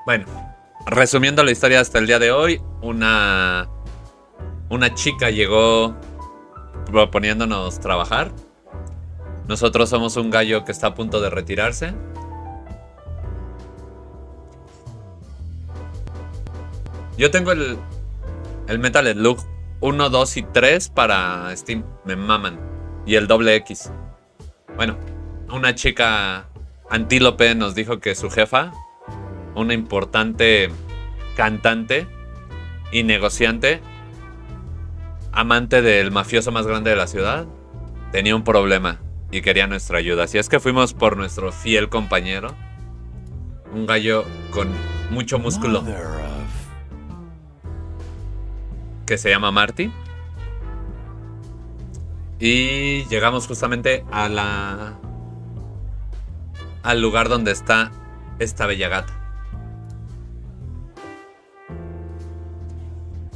Bueno, resumiendo la historia hasta el día de hoy, una chica llegó proponiéndonos trabajar. Nosotros somos un gallo que está a punto de retirarse. Yo tengo el Metal Slug 1, 2 y 3 para Steam. Me maman. Y el doble X. Bueno, una chica antílope nos dijo que su jefa, una importante cantante y negociante, amante del mafioso más grande de la ciudad, tenía un problema y quería nuestra ayuda. Así es que fuimos por nuestro fiel compañero, un gallo con mucho músculo, que se llama Marty. Y llegamos justamente al lugar donde está esta bella gata.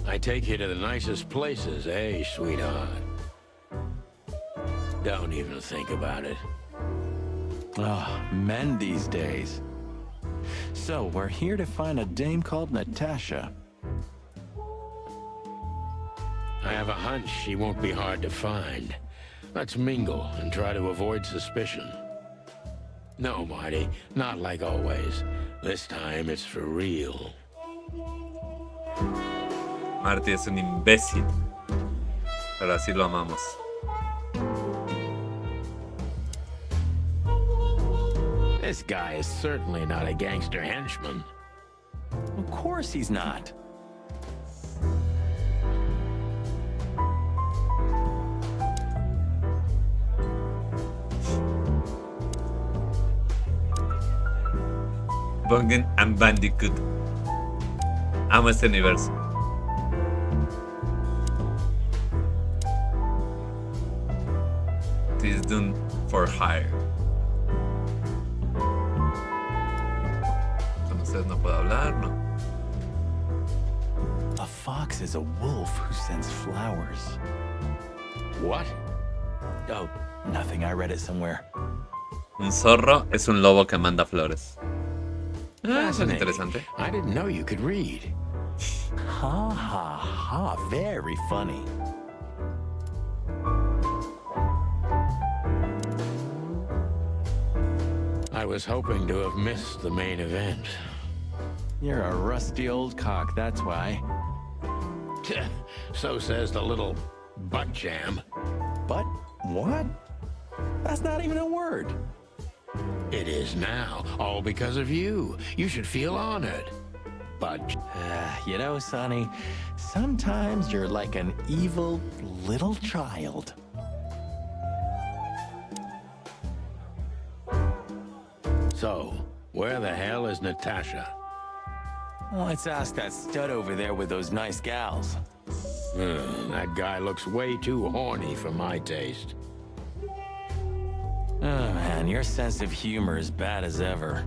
I take you to the nicest places, eh, sweetheart? Don't even think about it. Oh, men these days. So, we're here to find a dame called Natasha. I have a hunch she won't be hard to find. Let's mingle and try to avoid suspicion. No, Marty, not like always. This time it's for real. Marty es un imbécil, pero así lo amamos. This guy is certainly not a gangster henchman. Of course he's not. Bungan and Bandicoot. Amo este universo. This is done for hire. Con ustedes no puedo hablar, no. A fox is a wolf who sends flowers. What? Oh, nothing. I read it somewhere. Un zorro es un lobo que manda flores. Eso es Fascinating. interesante. I didn't know you could read. Ha ha ha. Very funny. I was hoping to have missed the main event. You're a rusty old cock, that's why. So says the little butt jam. But what? That's not even a word. It is now, all because of you. You should feel honored. But You know, Sonny, sometimes you're like an evil little child. so, where the hell is Natasha? Let's ask that stud over there with those nice gals. That guy looks way too horny for my taste. Oh man, your sense of humor is bad as ever.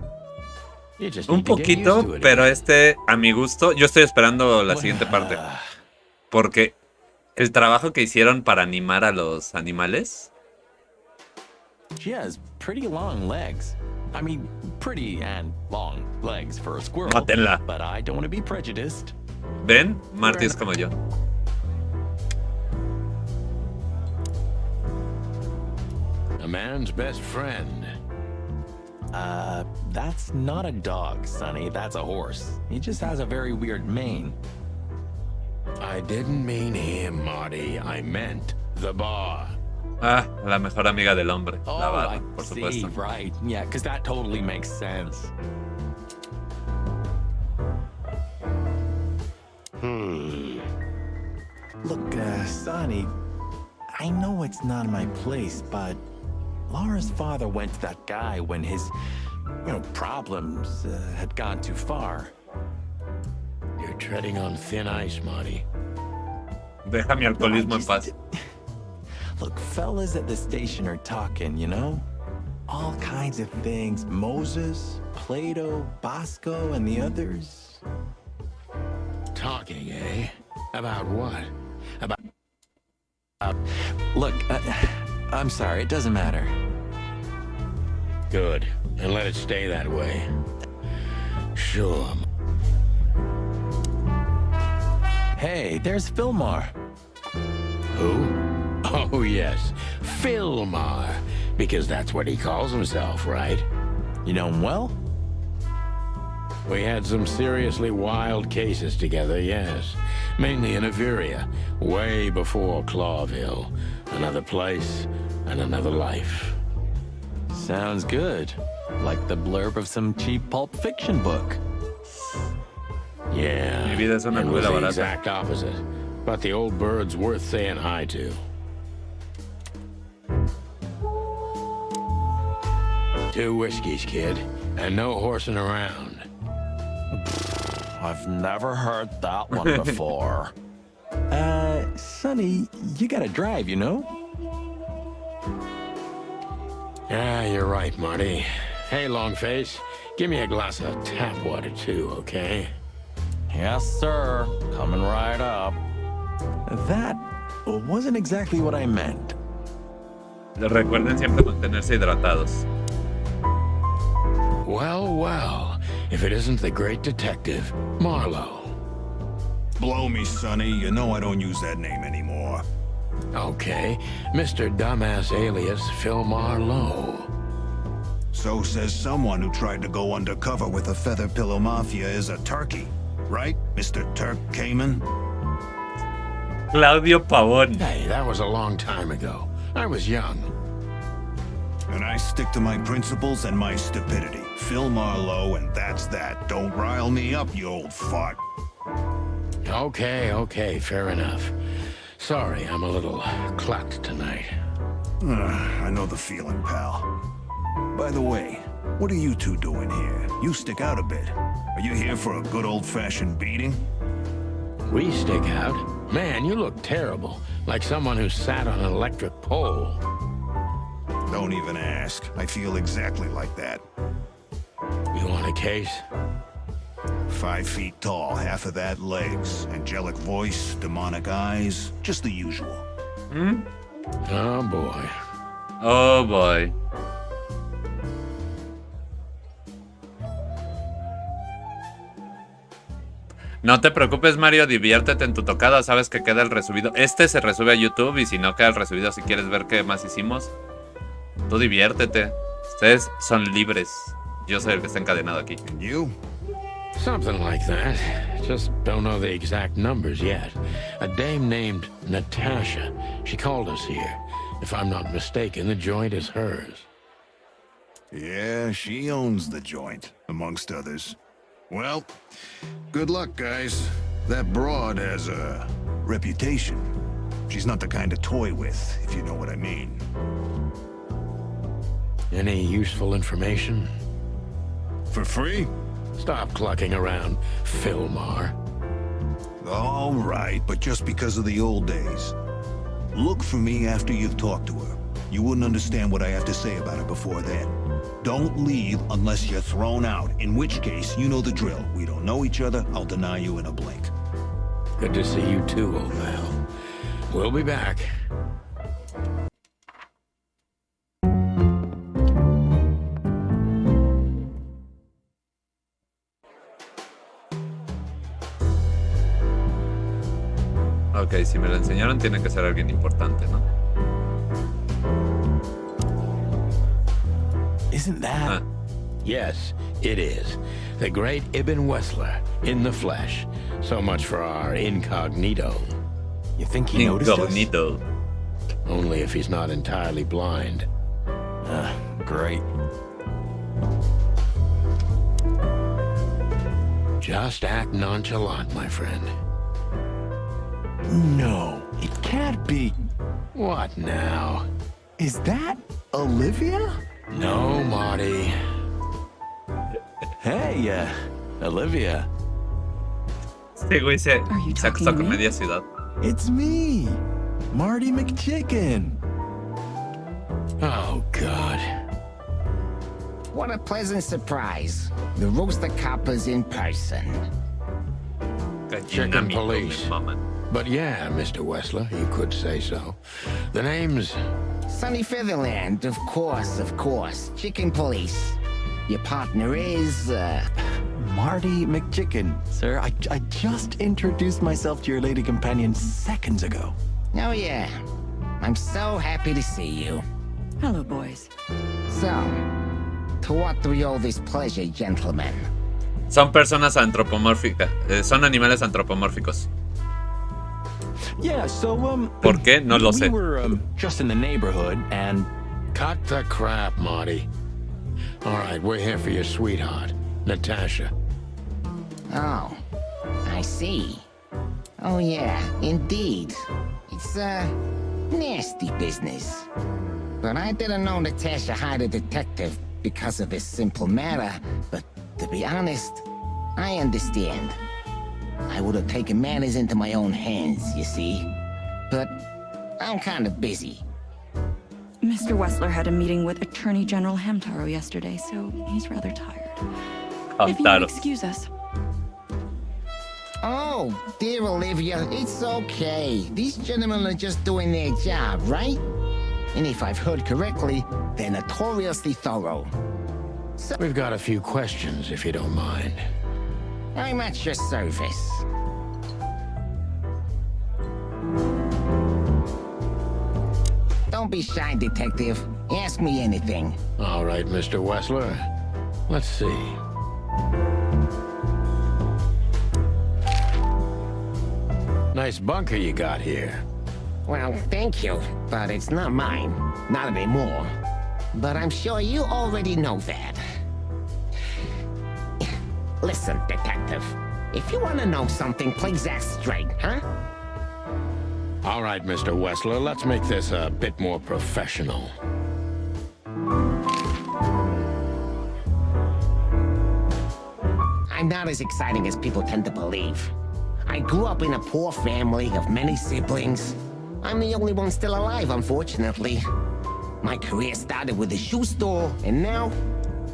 You just Un need to get used poquito, to it. pero a mi gusto, yo estoy esperando la siguiente parte. Porque el trabajo que hicieron para animar a los animales. She has pretty long legs. I mean, pretty and long legs for a squirrel. Mátenla. But I don't want to be prejudiced. ¿Ven? Marty es como yo. A man's best friend. That's not a dog, Sonny. That's a horse. He just has a very weird mane. I didn't mean him, Marty. I meant the bar. Ah, la mejor amiga del hombre. La Oh, barba, I por see, supuesto. right. Yeah, because that totally makes sense. Look, Sonny, I know it's not my place, but Laura's father went to that guy when his, problems had gone too far. You're treading on thin ice, Marty. Deja mi alcoholismo en paz. Look, fellas at the station are talking, all kinds of things. Moses, Plato, Bosco, and the others. Talking, eh? About what? About... Look, I'm sorry, it doesn't matter. Good. And let it stay that way. Sure. Hey, there's Fillmar. Who? Oh, yes. Fillmar. Because that's what he calls himself, right? You know him well? We had some seriously wild cases together, yes. Mainly in Averia, way before Clawville. Another place and another life. Sounds good. Like the blurb of some cheap pulp fiction book. Yeah, Mi vida es una it was novela the barata. exact opposite. But the old bird's worth saying hi to. Two whiskeys, kid, and no horsing around. I've never heard that one before. Sonny, you gotta drive, you know? Yeah, you're right, Marty. Hey, Longface, give me a glass of tap water too, okay? Yes, sir. Coming right up. That wasn't exactly what I meant. Recuerden siempre mantenerse hidratados. Well, well, if it isn't the great detective, Marlowe. Blow me, Sonny. You know I don't use that name anymore. Okay, Mr. Dumbass alias Phil Marlowe. So says someone who tried to go undercover with a Feather Pillow Mafia is a turkey. Right, Mr. Turk Cayman? Claudio Pavón. Hey, that was a long time ago. I was young. And I stick to my principles and my stupidity. Phil Marlowe, and that's that. Don't rile me up, you old fart. Okay, fair enough. Sorry, I'm a little clucked tonight. I know the feeling, pal. By the way, what are you two doing here? You stick out a bit. Are you here for a good old-fashioned beating? We stick out? Man, you look terrible. Like someone who sat on an electric pole. Don't even ask. I feel exactly like that. You want a case? 5 feet tall, half of that legs, angelic voice, demonic eyes, just the usual. Oh, boy. Oh boy. No te preocupes, Mario, diviértete en tu tocada, sabes que queda el resubido. Este se resube a YouTube y si no queda el resubido, si quieres ver qué más hicimos, tú diviértete. Ustedes son libres. Yo soy el que está encadenado aquí. And you? Something like that. Just don't know the exact numbers yet. A dame named Natasha. She called us here. If I'm not mistaken, the joint is hers. Yeah, she owns the joint, amongst others. Well, good luck, guys. That broad has a reputation. She's not the kind to toy with, if you know what I mean. Any useful information? For free? Stop clucking around, Fillmar. All right, but just because of the old days. Look for me after you've talked to her. You wouldn't understand what I have to say about her before then. Don't leave unless you're thrown out, in which case, you know the drill. We don't know each other, I'll deny you in a blink. Good to see you too, old pal. We'll be back. Ok, si me lo enseñaron, tiene que ser alguien importante, ¿no? Isn't that... Yes, it is. The great Ibn Wessler, in the flesh. So much for our incognito. You think he noticed us? Incognito. Only if he's not entirely blind. Great. Just act nonchalant, my friend. No, it can't be. What now? Is that Olivia? No, Marty. Hey, Olivia. Este güey se you acostó talking con to me? media ciudad. It's me, Marty McChicken. Oh, God. What a pleasant surprise. The roaster copper's in person. Chicken Dinámico, police. me maman. But yeah, Mr. Wessler, you could say so. The name's... Sunny Featherland, of course. Chicken police. Your partner is, Marty McChicken, sir. I just introduced myself to your lady companion seconds ago. Oh, yeah. I'm so happy to see you. Hello, boys. So, to what do we owe this pleasure, gentlemen? Son personas antropomórficas. Son animales antropomórficos. Yeah, so, ¿Por qué? No lo sé. We were, just in the neighborhood, and... Cut the crap, Marty. All right, we're here for your sweetheart, Natasha. Oh, I see. Oh, yeah, indeed. It's, nasty business. But I didn't know Natasha hired a detective because of this simple matter, but to be honest, I understand. I would have taken matters into my own hands, you see. But I'm kind of busy. Mr. Wessler had a meeting with Attorney General Hamtaro yesterday, so he's rather tired. If you would excuse us. Oh, dear Olivia, it's okay. These gentlemen are just doing their job, right? And if I've heard correctly, they're notoriously thorough. So We've got a few questions, if you don't mind. I'm at your service. Don't be shy, detective. Ask me anything. All right, Mr. Wessler. Let's see. Nice bunker you got here. Well, thank you, but it's not mine. Not anymore. But I'm sure you already know that. Listen, detective. If you want to know something, please ask straight, huh? All right, Mr. Wessler, let's make this a bit more professional. I'm not as exciting as people tend to believe. I grew up in a poor family of many siblings. I'm the only one still alive, unfortunately. My career started with a shoe store, and now,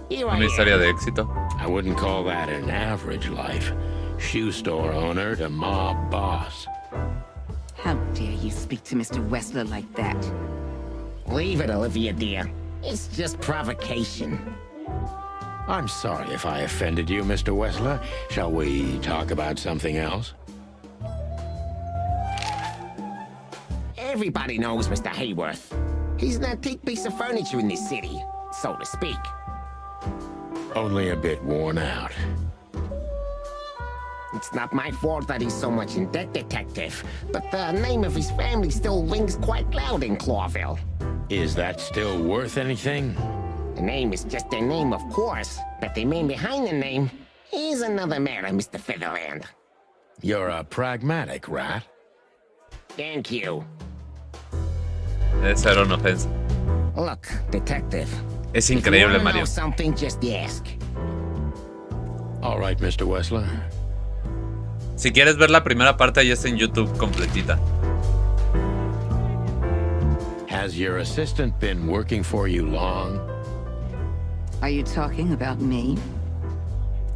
here I Una historia am. de éxito. I wouldn't call that an average life. Shoe store owner to mob boss. How dare you speak to Mr. Wessler like that? Leave it, Olivia, dear. It's just provocation. I'm sorry if I offended you, Mr. Wessler. Shall we talk about something else? Everybody knows Mr. Hayworth. He's an antique piece of furniture in this city, so to speak. Only a bit worn out. It's not my fault that he's so much in debt, detective, but the name of his family still rings quite loud in Clawville. Is that still worth anything? The name is just their name, of course, but the man behind the name is another matter, Mr. Featherland. You're a pragmatic rat. Thank you. Esa era una ofensa. Look, detective. Es If you increíble, wanna Mario. know something, just ask. All right, Mr. Wessler. Si quieres ver la primera parte, ya está en YouTube completita. Has your assistant been working for you long? Are you talking about me?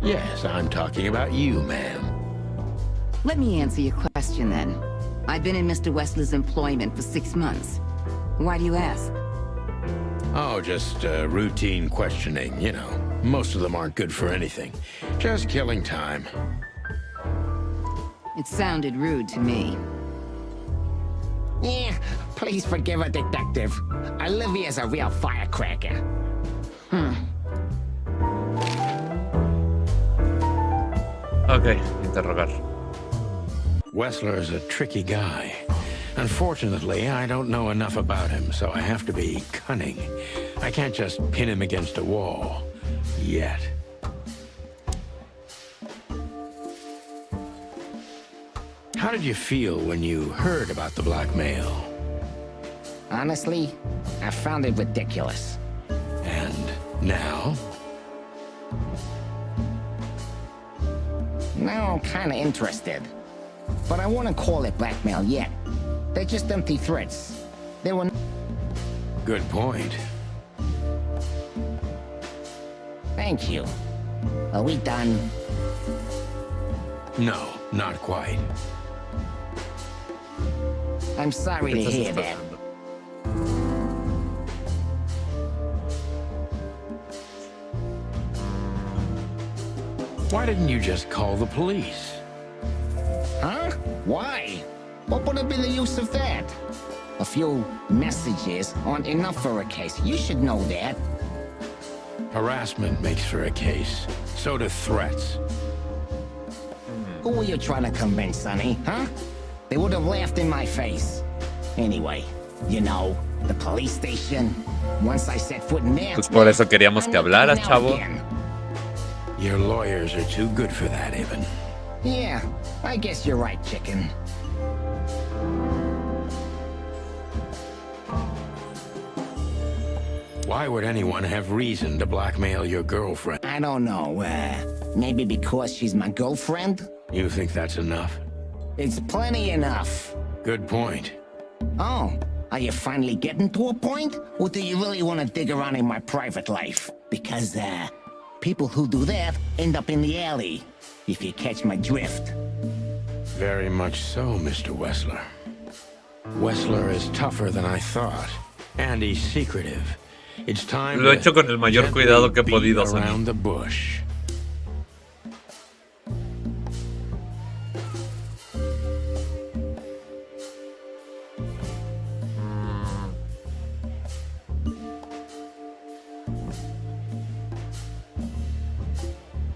Yes, I'm talking about you, ma'am. Let me answer your question then. I've been in Mr. Wessler's employment for 6 months. Why do you ask? Oh, just routine questioning, you know. Most of them aren't good for anything. Just killing time. It sounded rude to me. Yeah, please forgive a detective. Olivia's a real firecracker. Ok, interrogar. Wessler's a tricky guy. Unfortunately, I don't know enough about him, so I have to be cunning. I can't just pin him against a wall. Yet. How did you feel when you heard about the blackmail? Honestly, I found it ridiculous. And now? Now I'm kinda interested. But I wouldn't call it blackmail yet. They're just empty threats. They were... Good point. Thank you. Are we done? No, not quite. I'm sorry to ¿Qué estás hear that. esperando? Why didn't you just call the police? Huh? Why? What would have been the use of that? A few messages aren't enough for a case. You should know that. Harassment makes for a case. So do threats. Who were you trying to convince, Sonny? Huh? They would have laughed in my face. Anyway, you know, the police station. Once I set foot in there, Pues por eso queríamos que hablaras, chavo. Your lawyers are too good for that, Ibn. Yeah, I guess you're right, Chicken. Why would anyone have reason to blackmail your girlfriend? I don't know, maybe because she's my girlfriend? You think that's enough? It's plenty enough. Good point. Oh, are you finally getting to a point? Or do you really want to dig around in my private life? Because, people who do that end up in the alley, if you catch my drift. Very much so, Mr. Wessler. Wessler is tougher than I thought, and he's secretive. It's time Lo he hecho con el mayor cuidado que he podido, Sonny. around the bush.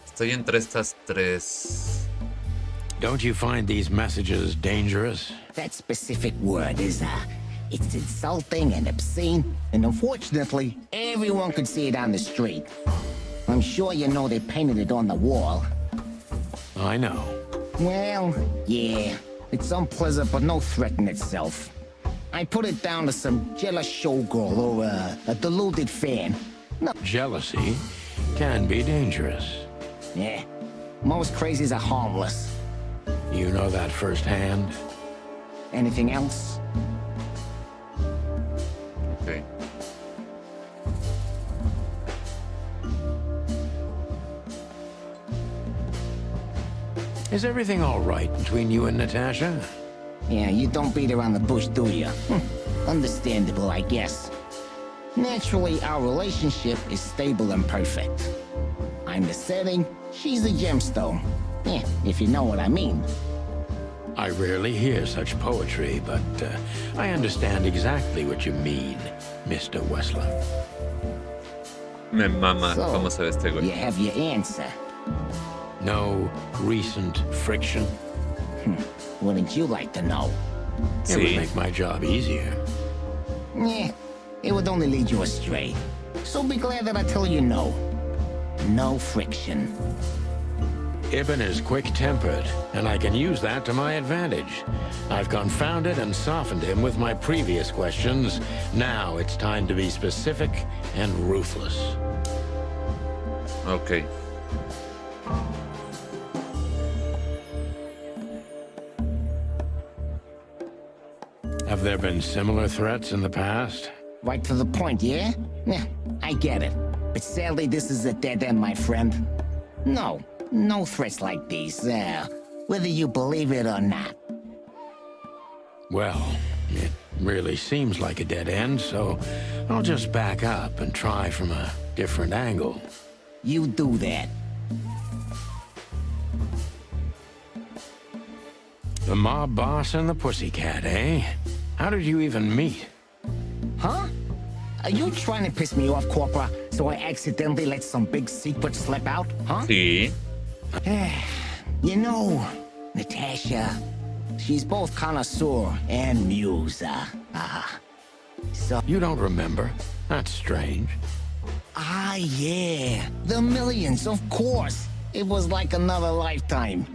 Estoy entre estas tres. Don't you find these messages dangerous? That specific word is, it's insulting and obscene, and unfortunately, everyone could see it on the street. I'm sure you know they painted it on the wall. I know. Well, yeah, it's unpleasant but no threat in itself. I put it down to some jealous showgirl or a deluded fan. No, Jealousy can be dangerous. yeah, most crazies are harmless. You know that firsthand? Anything else? Okay. Is everything all right between you and Natasha? Yeah, you don't beat around the bush, do you? Understandable, I guess. Naturally, our relationship is stable and perfect. I'm the setting, she's the gemstone. Yeah, if you know what I mean. I rarely hear such poetry, but I understand exactly what you mean, Mr. Wessler. Me mama So, cómo se ve este You güey. have your answer. No recent friction? Wouldn't you like to know? It would Sí. make my job easier. Yeah, it would only lead you astray. So be glad that I tell you no. No friction. Ibn is quick-tempered, and I can use that to my advantage. I've confounded and softened him with my previous questions. Now it's time to be specific and ruthless. Ok. Have there been similar threats in the past? Right to the point, yeah? Yeah, I get it. But sadly, this is a dead end, my friend. No threats like these, whether you believe it or not. Well, it really seems like a dead end, so I'll just back up and try from a different angle. You do that. The mob boss and the pussycat, eh? How did you even meet? Huh? Are you trying to piss me off, Corpora, so I accidentally let some big secret slip out, huh? Sí. You know, Natasha, she's both connoisseur and muse, So, You don't remember? That's strange. yeah, the millions, of course. It was like another lifetime.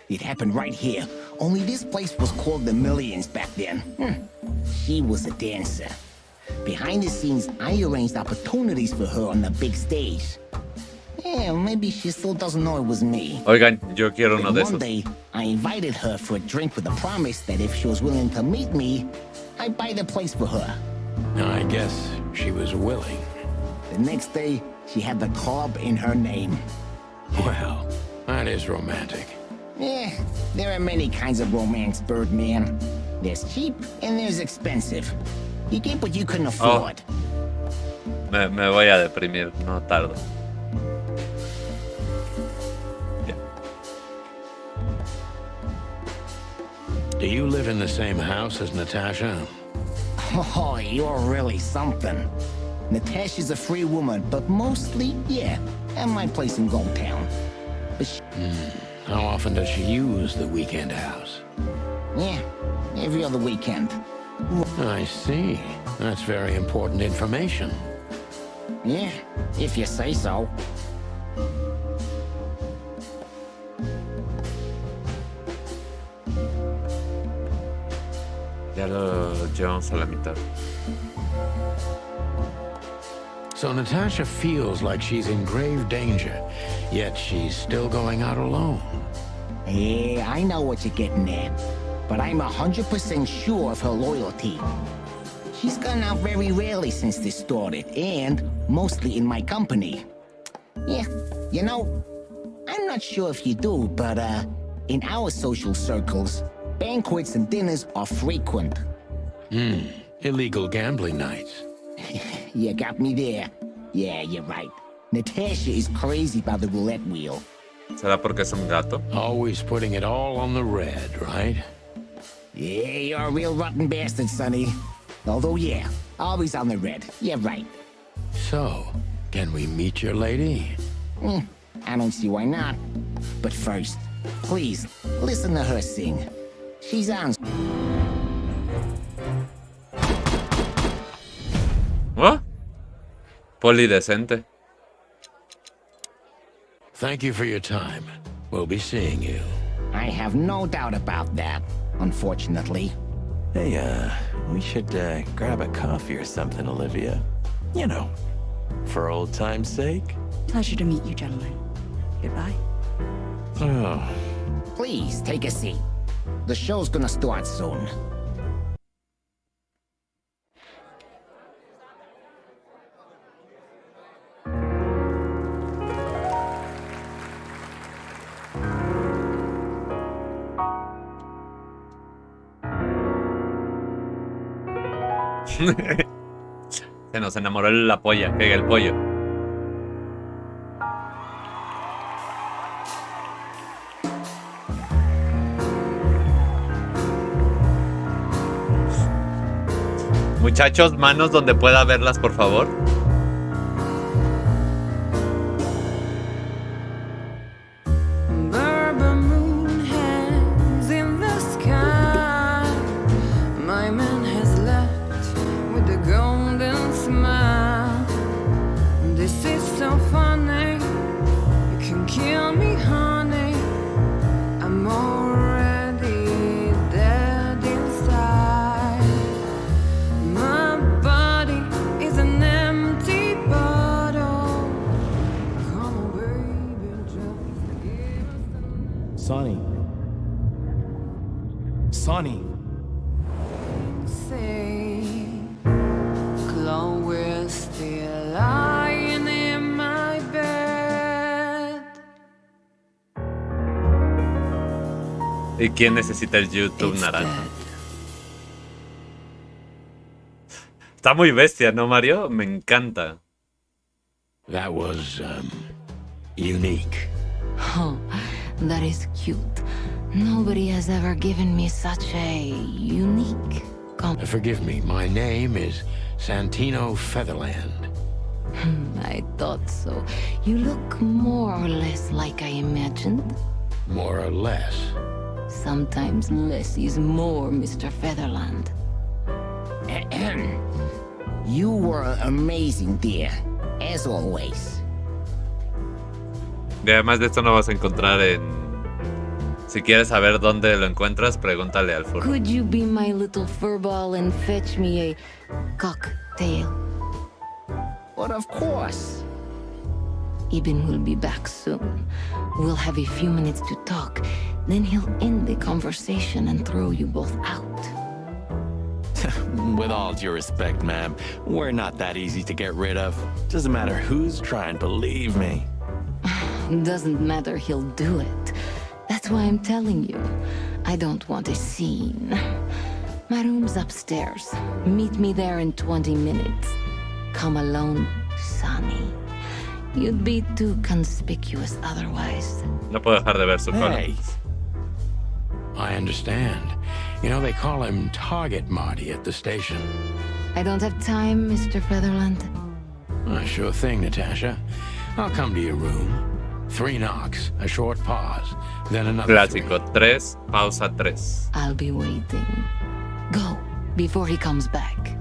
It happened right here, only this place was called the Millions back then. She was a dancer. Behind the scenes, I arranged opportunities for her on the big stage. Yeah, maybe she still doesn't know it was me. Oigan, yo quiero uno But de one esos. day, I invited her for a drink with a promise that if she was willing to meet me, I'd buy the place for her. I guess she was willing. The next day, she had the club in her name. Well, that is romantic. Yeah, there are many kinds of romance, Birdman. There's cheap and there's expensive. You get what you can afford. Me voy a deprimir, no tardo. Do you live in the same house as Natasha? Oh, you're really something. Natasha's a free woman, but mostly, yeah, at my place in Gold Town. But How often does she use the weekend house? yeah, every other weekend. I see. That's very important information. Yeah, if you say so. Ya lo llevamos a la mitad. So Natasha feels like she's in grave danger, yet she's still going out alone. Yeah, I know what you're getting at, but I'm 100% sure of her loyalty. She's gone out very rarely since this started, and mostly in my company. Yeah, you know, I'm not sure if you do, but in our social circles, banquets and dinners are frequent. Illegal gambling nights. You got me there. Yeah, you're right. Natasha is crazy about the roulette wheel. ¿Será porque es un gato? Always putting it all on the red, right? Yeah, you're a real rotten bastard, Sonny. Although, yeah, always on the red. Yeah, right. So, can we meet your lady? I don't see why not. But first, please, listen to her sing. She's on. ¿Oh? Polidecente. Thank you for your time. We'll be seeing you. I have no doubt about that, unfortunately. Hey, we should grab a coffee or something, Olivia. You know, for old time's sake. Pleasure to meet you, gentlemen. Goodbye. Oh, Please, take a seat. The show's gonna start soon. Se nos enamoró la polla, el pollo. Muchachos, manos donde pueda verlas, por favor. Sonny. Chloe's still lying in my bed. ¿Y quién necesita el YouTube naranja? Está muy bestia, ¿no, Mario? Me encanta. That was, unique. Oh, that is cute. Nobody has ever given me such a unique Forgive me, my name is Santino Featherland. I thought so. You look more or less like I imagined. More or less. Sometimes less is more, Mr. Featherland. You were amazing, dear, as always. Y además de esto no vas a encontrar en... Si quieres saber dónde lo encuentras, pregúntale al furro. Could you be my little furball and fetch me a cocktail? But of course. Ibn will be back soon. We'll have a few minutes to talk. Then he'll end the conversation and throw you both out. With all due respect, ma'am, we're not that easy to get rid of. Doesn't matter who's trying, believe me. Doesn't matter, he'll do it. That's why I'm telling you. I don't want a scene. My room's upstairs. Meet me there in 20 minutes. Come alone, Sonny. You'd be too conspicuous otherwise. No puedo dejar de ver su cola. Hey, I understand. You know, they call him Target Marty at the station. I don't have time, Mr. Featherland. Sure thing, Natasha. I'll come to your room. 3 knocks, a short pause, then another Clásico. 3. 3, pausa 3. I'll be waiting. Go, before he comes back.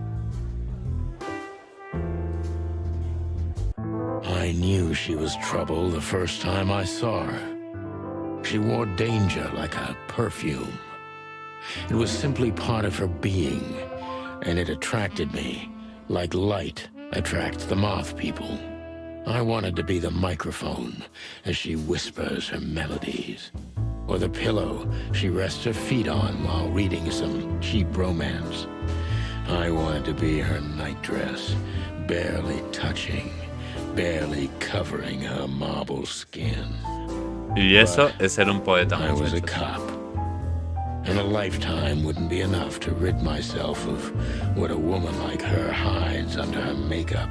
I knew she was trouble the first time I saw her. She wore danger like a perfume. It was simply part of her being, and it attracted me, like light attracts the moth people. I wanted to be the microphone as she whispers her melodies, or the pillow she rests her feet on while reading some cheap romance. I wanted to be her nightdress, barely touching, barely covering her marble skin. Y eso es ser un poeta, I was a muchachos. cop, and a lifetime wouldn't be enough to rid myself of what a woman like her hides under her makeup.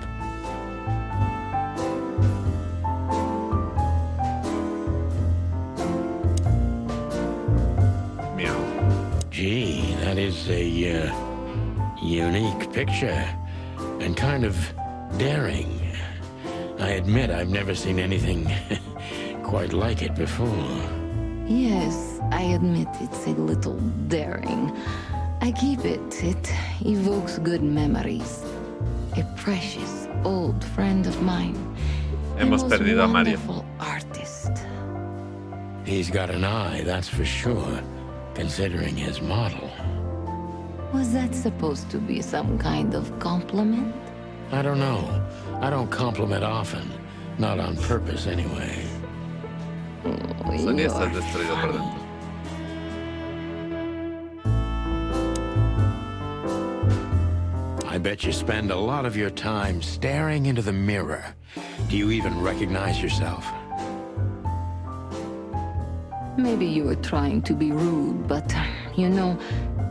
Meow. Gee, that is a unique picture, and kind of daring. I admit I've never seen anything quite like it before. Yes, I admit it's a little daring. I keep it. It evokes good memories. A precious old friend of mine. Hemos perdido a Mario. Wonderful artist. He's got an eye, that's for sure, considering his model. Was that supposed to be some kind of compliment? I don't know. I don't compliment often. Not on purpose, anyway. Sonia, You're estás destruido por funny. dentro. I bet you spend a lot of your time staring into the mirror. Do you even recognize yourself? Maybe you were trying to be rude, but you know,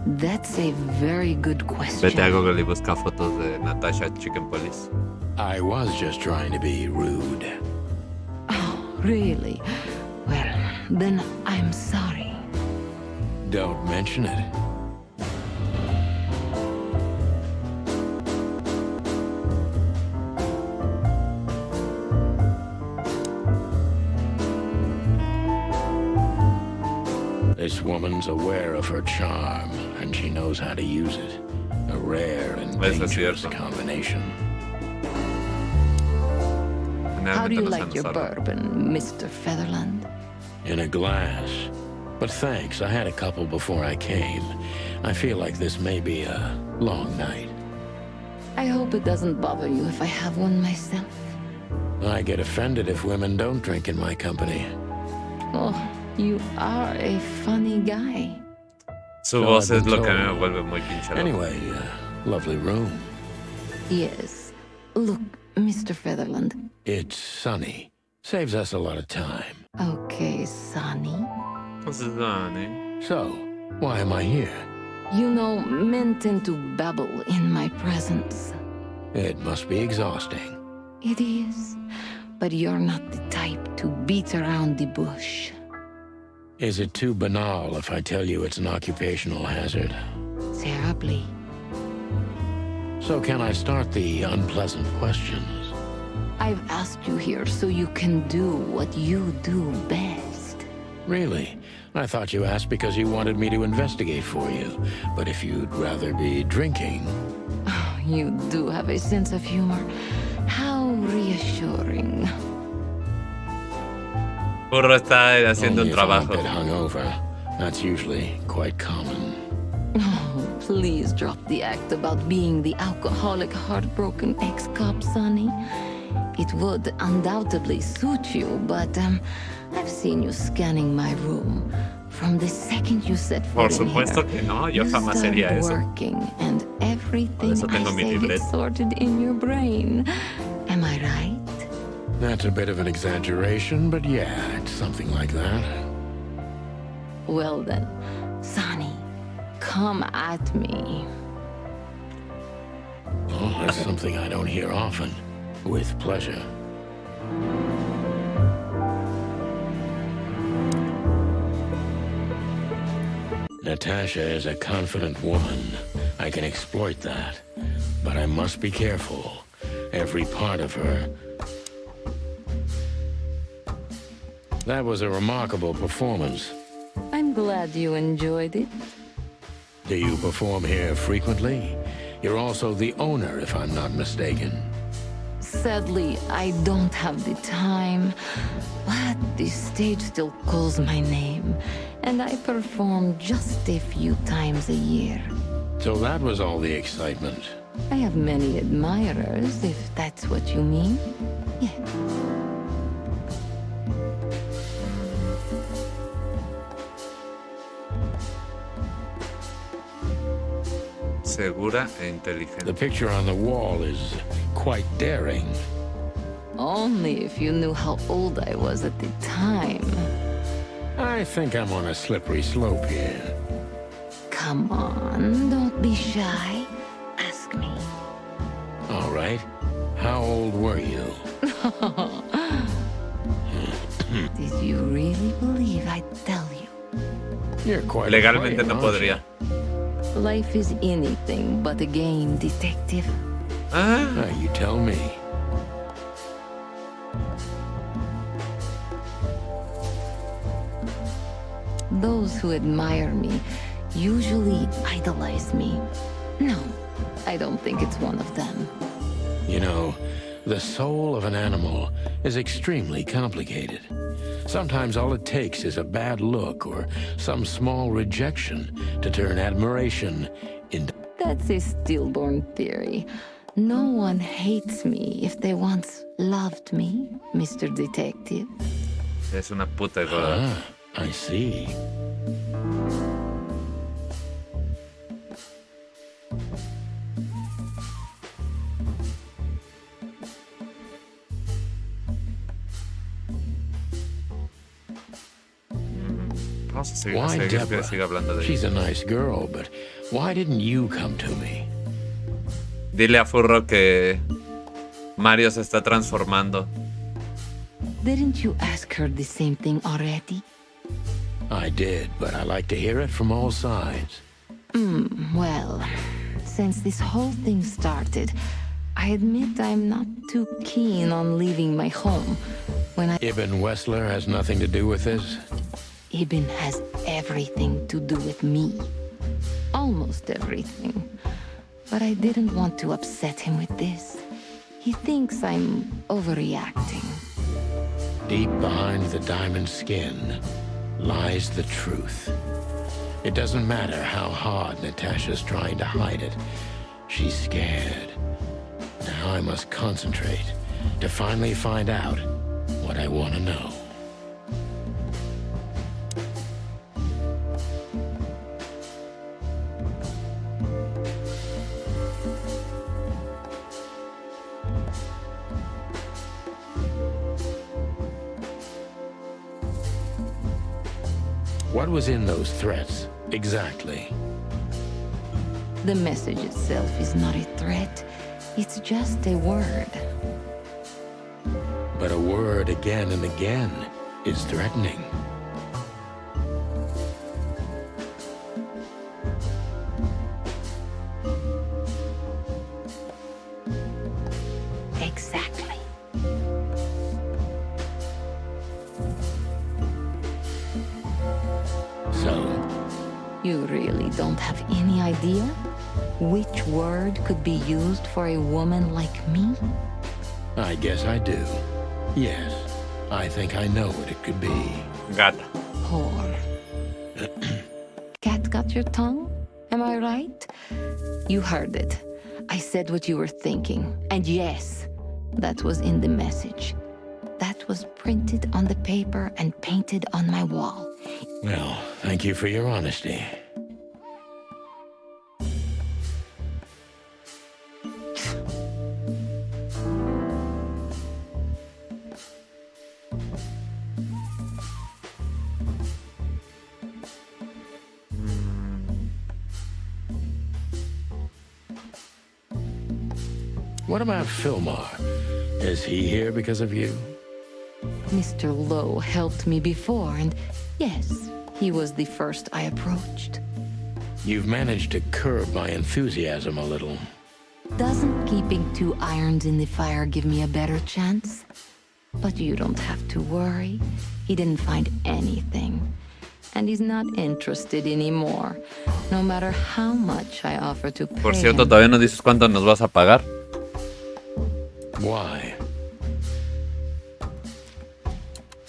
that's a very good question. Vete a Google y busca fotos de Natasha Chicken Police. I was just trying to be rude. Oh, really? Well, then I'm sorry. Don't mention it. This woman's aware of her charm, and she knows how to use it. A rare and Eso es dangerous cierto. combination. How do Generalmente you no like se your nos habla. bourbon, Mr. Featherland? In a glass. But thanks, I had a couple before I came. I feel like this may be a long night. I hope it doesn't bother you if I have one myself. I get offended if women don't drink in my company. Oh, you are a funny guy. Su So voz I've es been lo que a mí me told. vuelve muy pinche. Anyway, lovely room. Yes. Look, Mr. Featherland. It's sunny. Saves us a lot of time. Okay, Sonny. So, why am I here? You know, men tend to babble in my presence. It must be exhausting. It is. But you're not the type to beat around the bush. Is it too banal if I tell you it's an occupational hazard? Terribly. So can I start the unpleasant questions? I've asked you here so you can do what you do best. Really? I thought you asked because you wanted me to investigate for you. But if you'd rather be drinking... Oh, you do have a sense of humor. How reassuring. Furro está haciendo Only un if I'm a trabajo. bit hungover. That's usually quite common. Oh, please drop the act about being the alcoholic, heartbroken ex-cop, Sonny. It would undoubtedly suit you, but I've seen you scanning my room. From the second you set Por foot in supuesto here, que no, yo you jamás start haría eso. working, and everything eso tengo I mi say libreta. gets sorted in your brain. Am I right? That's a bit of an exaggeration, but yeah, it's something like that. Well then, Sonny, come at me. Oh, that's something I don't hear often. With pleasure. Natasha is a confident woman. I can exploit that. But I must be careful. Every part of her. That was a remarkable performance. I'm glad you enjoyed it. Do you perform here frequently? You're also the owner, if I'm not mistaken. Sadly, I don't have the time, but the stage still calls my name, and I perform just a few times a year. So that was all the excitement. I have many admirers, if that's what you mean. Yeah. Segura e inteligente. The picture on the wall is quite daring. Only if you knew how old I was at the time. I think I'm on a slippery slope here. Come on, don't be shy. Ask me. All right. How old were you? Did you really believe I'd tell you? You're quite Legalmente afraid, no aren't podría. Life is anything but a game, detective. Ah, you? You tell me. Those who admire me usually idolize me. No, I don't think it's one of them. You know, the soul of an animal is extremely complicated. Sometimes all it takes is a bad look or some small rejection to turn admiration into... That's a stillborn theory. No one hates me if they once loved me, Mr. Detective. es una puta gorda. I see. Vamos a seguir, Why que Deborah? siga hablando de She's ella. a nice girl, but why didn't you come to me? Dile a Furro que Mario se está transformando. Didn't you ask her the same thing already? I did, but I like to hear it from all sides. Well, since this whole thing started, I admit I'm not too keen on leaving my home. When Ibn Wessler has nothing to do with this? Ibn has everything to do with me. Almost everything. But I didn't want to upset him with this. He thinks I'm overreacting. Deep behind the diamond skin lies the truth. It doesn't matter how hard Natasha's trying to hide it. She's scared. Now I must concentrate to finally find out what I want to know. What was in those threats, exactly? The message itself is not a threat. It's just a word. But a word again and again is threatening. Exactly. So, You really don't have any idea which word could be used for a woman like me? I guess I do. Yes, I think I know what it could be. Gata. Whore. Cat got your tongue? Am I right? You heard it. I said what you were thinking. And yes, that was in the message. That was printed on the paper and painted on my wall. Well, thank you for your honesty. What about Fillmore? Is he here because of you? Mr. Lowe helped me before, and yes, He was the first I approached. You've managed to curb my enthusiasm a little. Doesn't keeping 2 irons in the fire give me a better chance? But you don't have to worry. He didn't find anything. And he's not interested anymore, no matter how much I offer to pay Por cierto, him. todavía no dices cuánto nos vas a pagar. Why?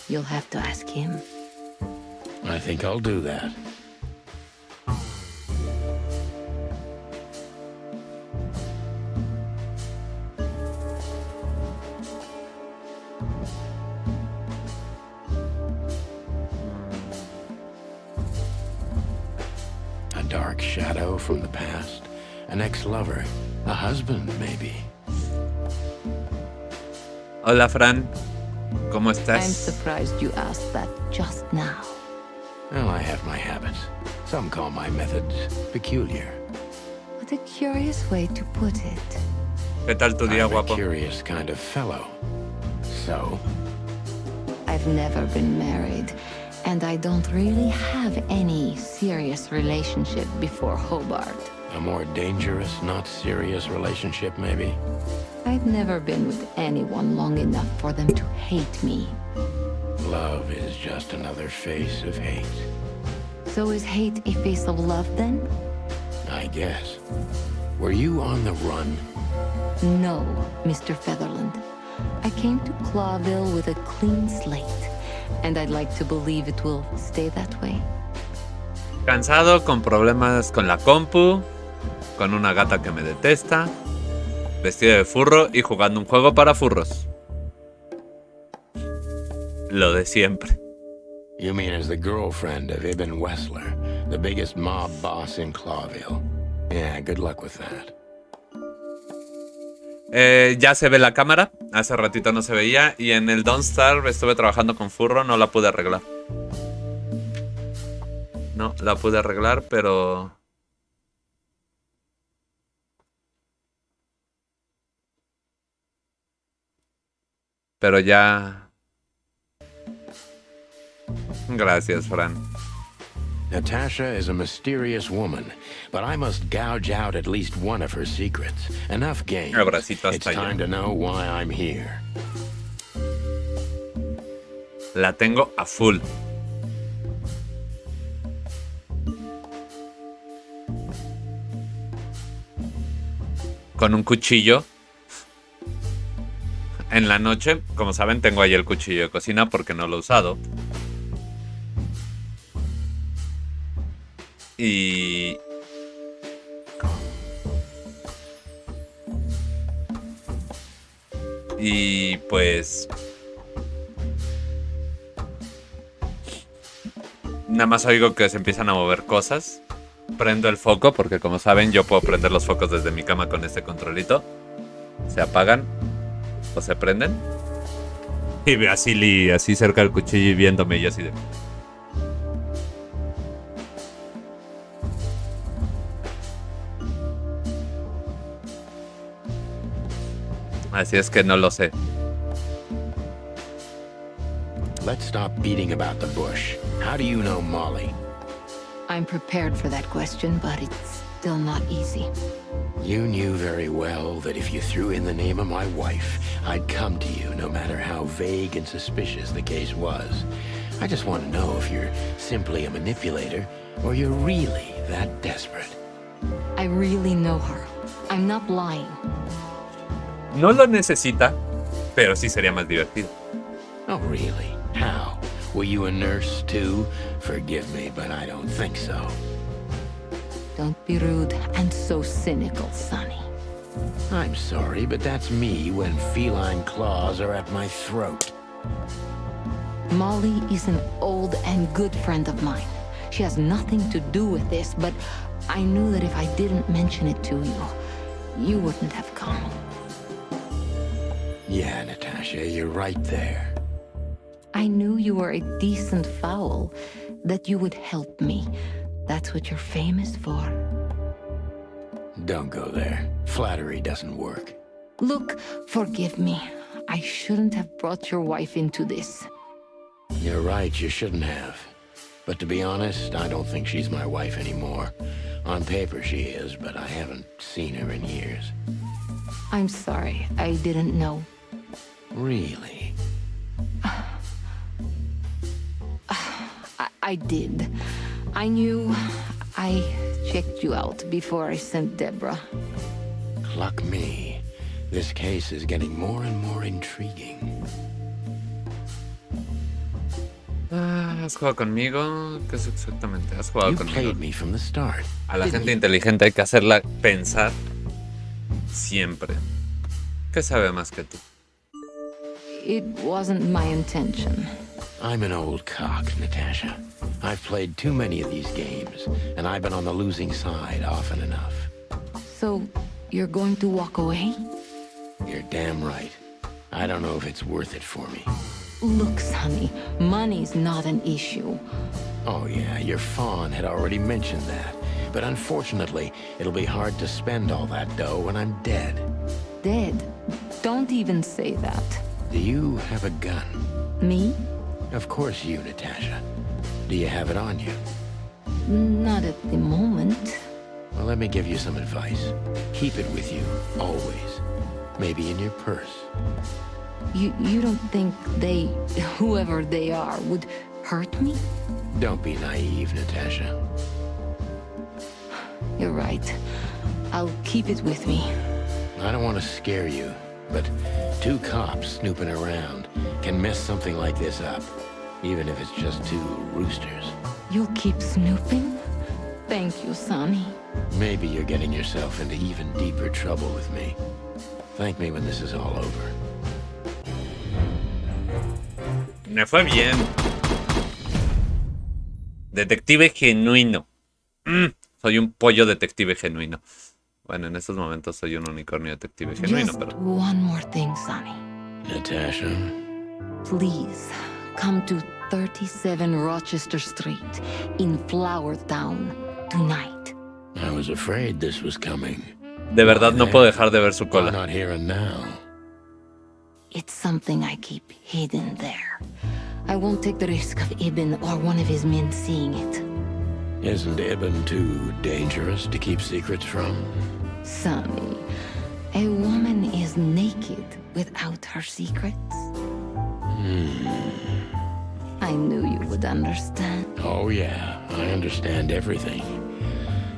You'll have to ask him. I think I'll do that. A dark shadow from the past, an ex-lover, a husband, maybe. Hola, Fran. ¿Cómo I'm estás? surprised you asked that just now. Well, I have my habits. Some call my methods peculiar. What a curious way to put it. ¿Qué tal tu día, I'm a guapo? curious kind of fellow. So, I've never been married, and I don't really have any serious relationship before Hobart. a more dangerous, not serious relationship, maybe? I've never been with anyone long enough for them to hate me. Love is just another face of hate. So is hate a face of love then? I guess. Were you on the run? No, Mr. Featherland. I came to Clawville with a clean slate, and I'd like to believe it will stay that way. Cansado, con problemas con la compu, con una gata que me detesta, vestido de furro y jugando un juego para furros. Lo de siempre. You mean as the girlfriend of Ibn Wessler, the biggest mob boss in Clawville. Yeah, good luck with that. Ya se ve la cámara, hace ratito no se veía, y en el Don't Starve estuve trabajando con furro, no la pude arreglar. No, la pude arreglar, pero... Pero ya... Gracias, Fran. Natasha is a mysterious woman, but I must gouge out at least one of her secrets. Enough games. Abracito hasta It's allá. time to know why I'm here. La tengo a full. Con un cuchillo. En la noche, como saben, tengo ahí el cuchillo de cocina porque no lo he usado. Y... Y pues... Nada más oigo que se empiezan a mover cosas. Prendo el foco porque, como saben, yo puedo prender los focos desde mi cama con este controlito. Se apagan o se prenden. Y ve así, así cerca del cuchillo y viéndome y así de... Así es que no lo sé. Let's stop beating about the bush. How do you know Molly? I'm prepared for that question, but it's still not easy. You knew very well that if you threw in the name of my wife, I'd come to you no matter how vague and suspicious the case was. I just want to know if you're simply a manipulator or you're really that desperate. I really know her. I'm not lying. No lo necesita, pero sí sería más divertido. Oh, really? How? Were you a nurse, too? Forgive me, but I don't think so. Don't be rude and so cynical, Sonny. I'm sorry, but that's me when feline claws are at my throat. Molly is an old and good friend of mine. She has nothing to do with this, but I knew that if I didn't mention it to you, you wouldn't have come. Yeah, Natasha, you're right there. I knew you were a decent fowl, that you would help me. That's what you're famous for. Don't go there. Flattery doesn't work. Look, forgive me. I shouldn't have brought your wife into this. You're right, you shouldn't have. But to be honest, I don't think she's my wife anymore. On paper she is, but I haven't seen her in years. I'm sorry, I didn't know. Really? I did. I knew. I checked you out before I sent Deborah. Cluck me. This case is getting more and more intriguing. ¿Has jugado conmigo? ¿Qué es exactamente? ¿Has jugado You conmigo? played me from the start. A la gente inteligente hay que hacerla pensar siempre. ¿Qué sabe más que tú? It wasn't my intention. I'm an old cock, Natasha. I've played too many of these games, and I've been on the losing side often enough. So, you're going to walk away? You're damn right. I don't know if it's worth it for me. Look, Sonny, money's not an issue. Oh yeah, your fawn had already mentioned that. But unfortunately, it'll be hard to spend all that dough when I'm dead. Dead? Don't even say that. Do you have a gun? Me? Of course you, Natasha. Do you have it on you? Not at the moment. Well, let me give you some advice. Keep it with you, always. Maybe in your purse. You don't think they, whoever they are, would hurt me? Don't be naive, Natasha. You're right. I'll keep it with me. I don't want to scare you, but 2 cops snooping around can mess something like this up, even if it's just 2 roosters. You'll keep snooping? Thank you, Sonny. Maybe you're getting yourself into even deeper trouble with me. Thank me when this is all over. Me fue bien. Detective genuino. Soy un pollo detective genuino. Bueno, en estos momentos soy un unicornio detective genuino, Just pero... one more thing, Sonny. Natasha? Please, come to 37 Rochester Street in Flower Town tonight. I was afraid this was coming. De verdad no puedo dejar de ver su Why cola. not here and now? It's something I keep hidden there. I won't take the risk of Ibn or one of his men seeing it. Isn't Ibn too dangerous to keep secrets from? Sonny, a woman is naked without her secrets. I knew you would understand. Oh yeah, I understand everything.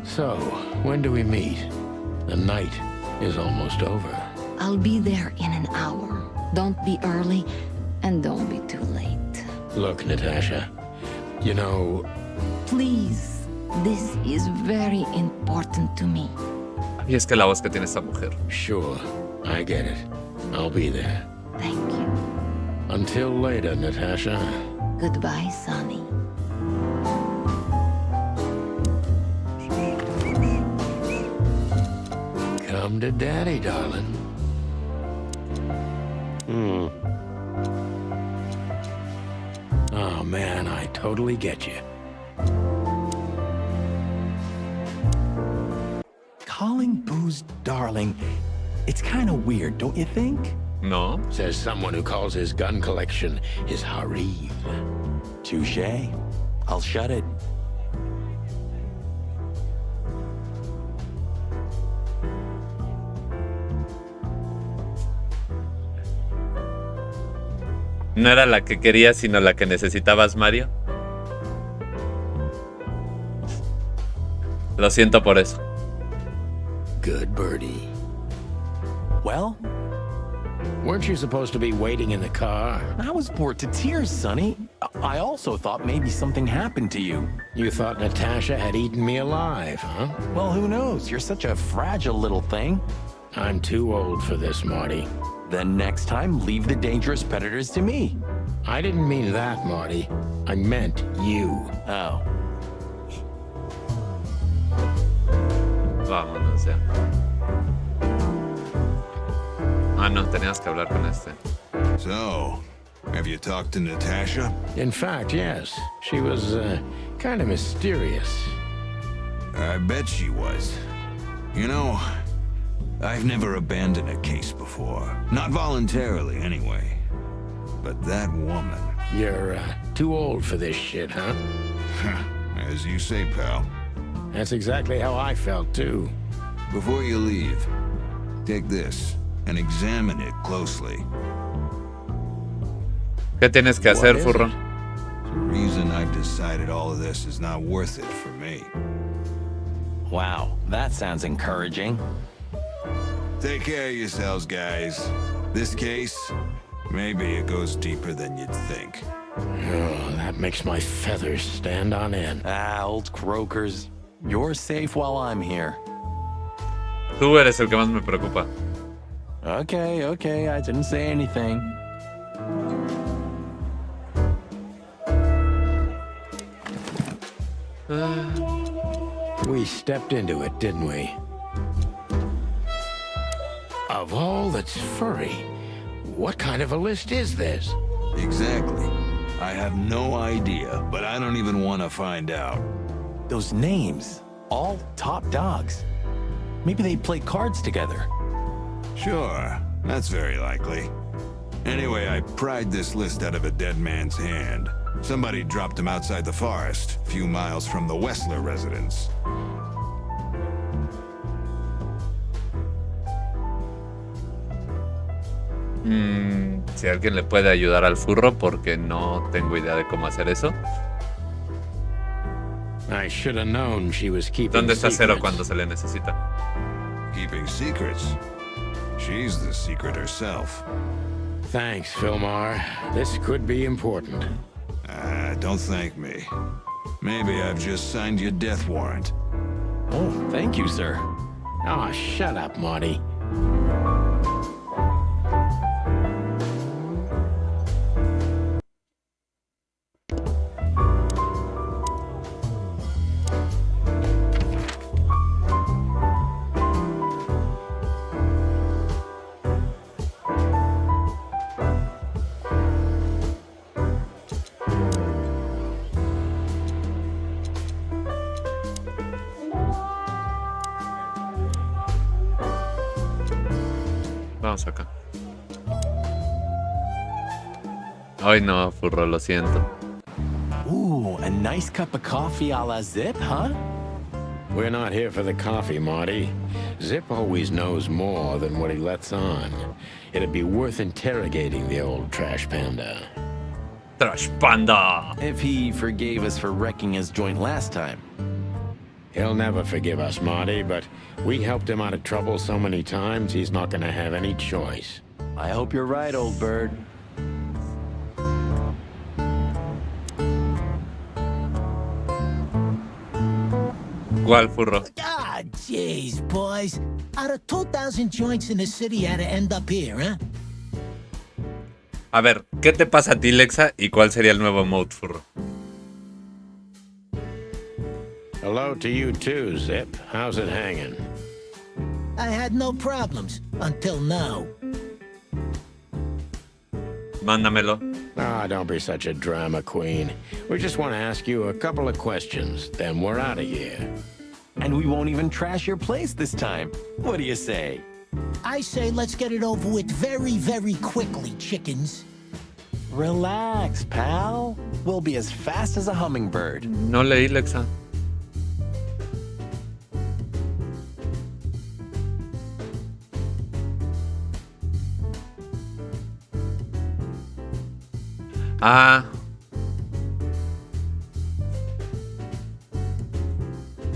So, when do we meet? The night is almost over. I'll be there in an hour. Don't be early, and don't be too late. Look, Natasha, you know... Please, this is very important to me. Y es que la voz que tiene esta mujer. Sure, I get it. I'll be there. Thank you. Until later, Natasha. Goodbye, Sonny. Come to Daddy, darling. Oh man, I totally get you. Calling booze darling, it's kind of weird, don't you think? No. Says someone who calls his gun collection his harem. Touché. I'll shut it. No era la que querías, sino la que necesitabas, Mario. Lo siento por eso. Good birdie. Well, Weren't you supposed to be waiting in the car? I was bored to tears, Sonny. I also thought maybe something happened to you. You thought Natasha had eaten me alive, huh? Well, who knows? You're such a fragile little thing. I'm too old for this, Marty. Then next time, leave the dangerous predators to me. I didn't mean that, Marty. I meant you. Oh. Vámonos ya. Ah, no, tenías que hablar con este. So, have you talked to Natasha? In fact, yes. She was, kind of mysterious. I bet she was. You know, I've never abandoned a case before. Not voluntarily, anyway. But that woman... You're, too old for this shit, huh? As you say, pal. That's exactly how I felt, too. Before you leave, take this and examine it closely. ¿Qué tienes que hacer, furro? The reason I've decided all of this is not worth it for me. Wow, that sounds encouraging. Take care of yourselves, guys. This case, maybe it goes deeper than you'd think. Oh, that makes my feathers stand on end. Ah, old croakers. You're safe while I'm here. Tú eres el que más me preocupa. Okay, I didn't say anything. We stepped into it, didn't we? Of all that's furry, what kind of a list is this? Exactly. I have no idea, but I don't even want to find out. Those names, all top dogs. Maybe they play cards together. Sure, that's very likely. Anyway, I pried this list out of a dead man's hand. Somebody dropped him outside the forest, a few miles from the Wessler residence. Si alguien le puede ayudar al furro, porque no tengo idea de cómo hacer eso. I should have known she was keeping ¿Dónde está Cero secrets. cuando se le necesita? Keeping secrets. She's the secret herself. Thanks, Filmar. This could be important. Don't thank me. Maybe I've just signed your death warrant. Oh, thank you, sir. Oh, shut up, Marty. Vamos acá. Ay no, furro, lo siento. Ooh, a nice cup of coffee a la Zip, huh? We're not here for the coffee, Marty. Zip always knows more than what he lets on. It'd be worth interrogating the old trash panda. Trash panda. If he forgave us for wrecking his joint last time. He'll never forgive us, Marty, but we helped him out of trouble so many times, he's not gonna have any choice. I hope you're right, old bird. ¿Cuál, furro? Ah, jeez, boys. Out of 2,000 joints in the city, how to end up here, huh? A ver, ¿qué te pasa a ti, Lexa? ¿Y cuál sería el nuevo mode, furro? Hello to you too, Zip. How's it hanging? I had no problems until now. Mándamelo. Ah, don't be such a drama queen. We just want to ask you a couple of questions, then we're out of here. And we won't even trash your place this time. What do you say? I say let's get it over with very, very quickly, chickens. Relax, pal. We'll be as fast as a hummingbird. No leí, Lexa. Ah.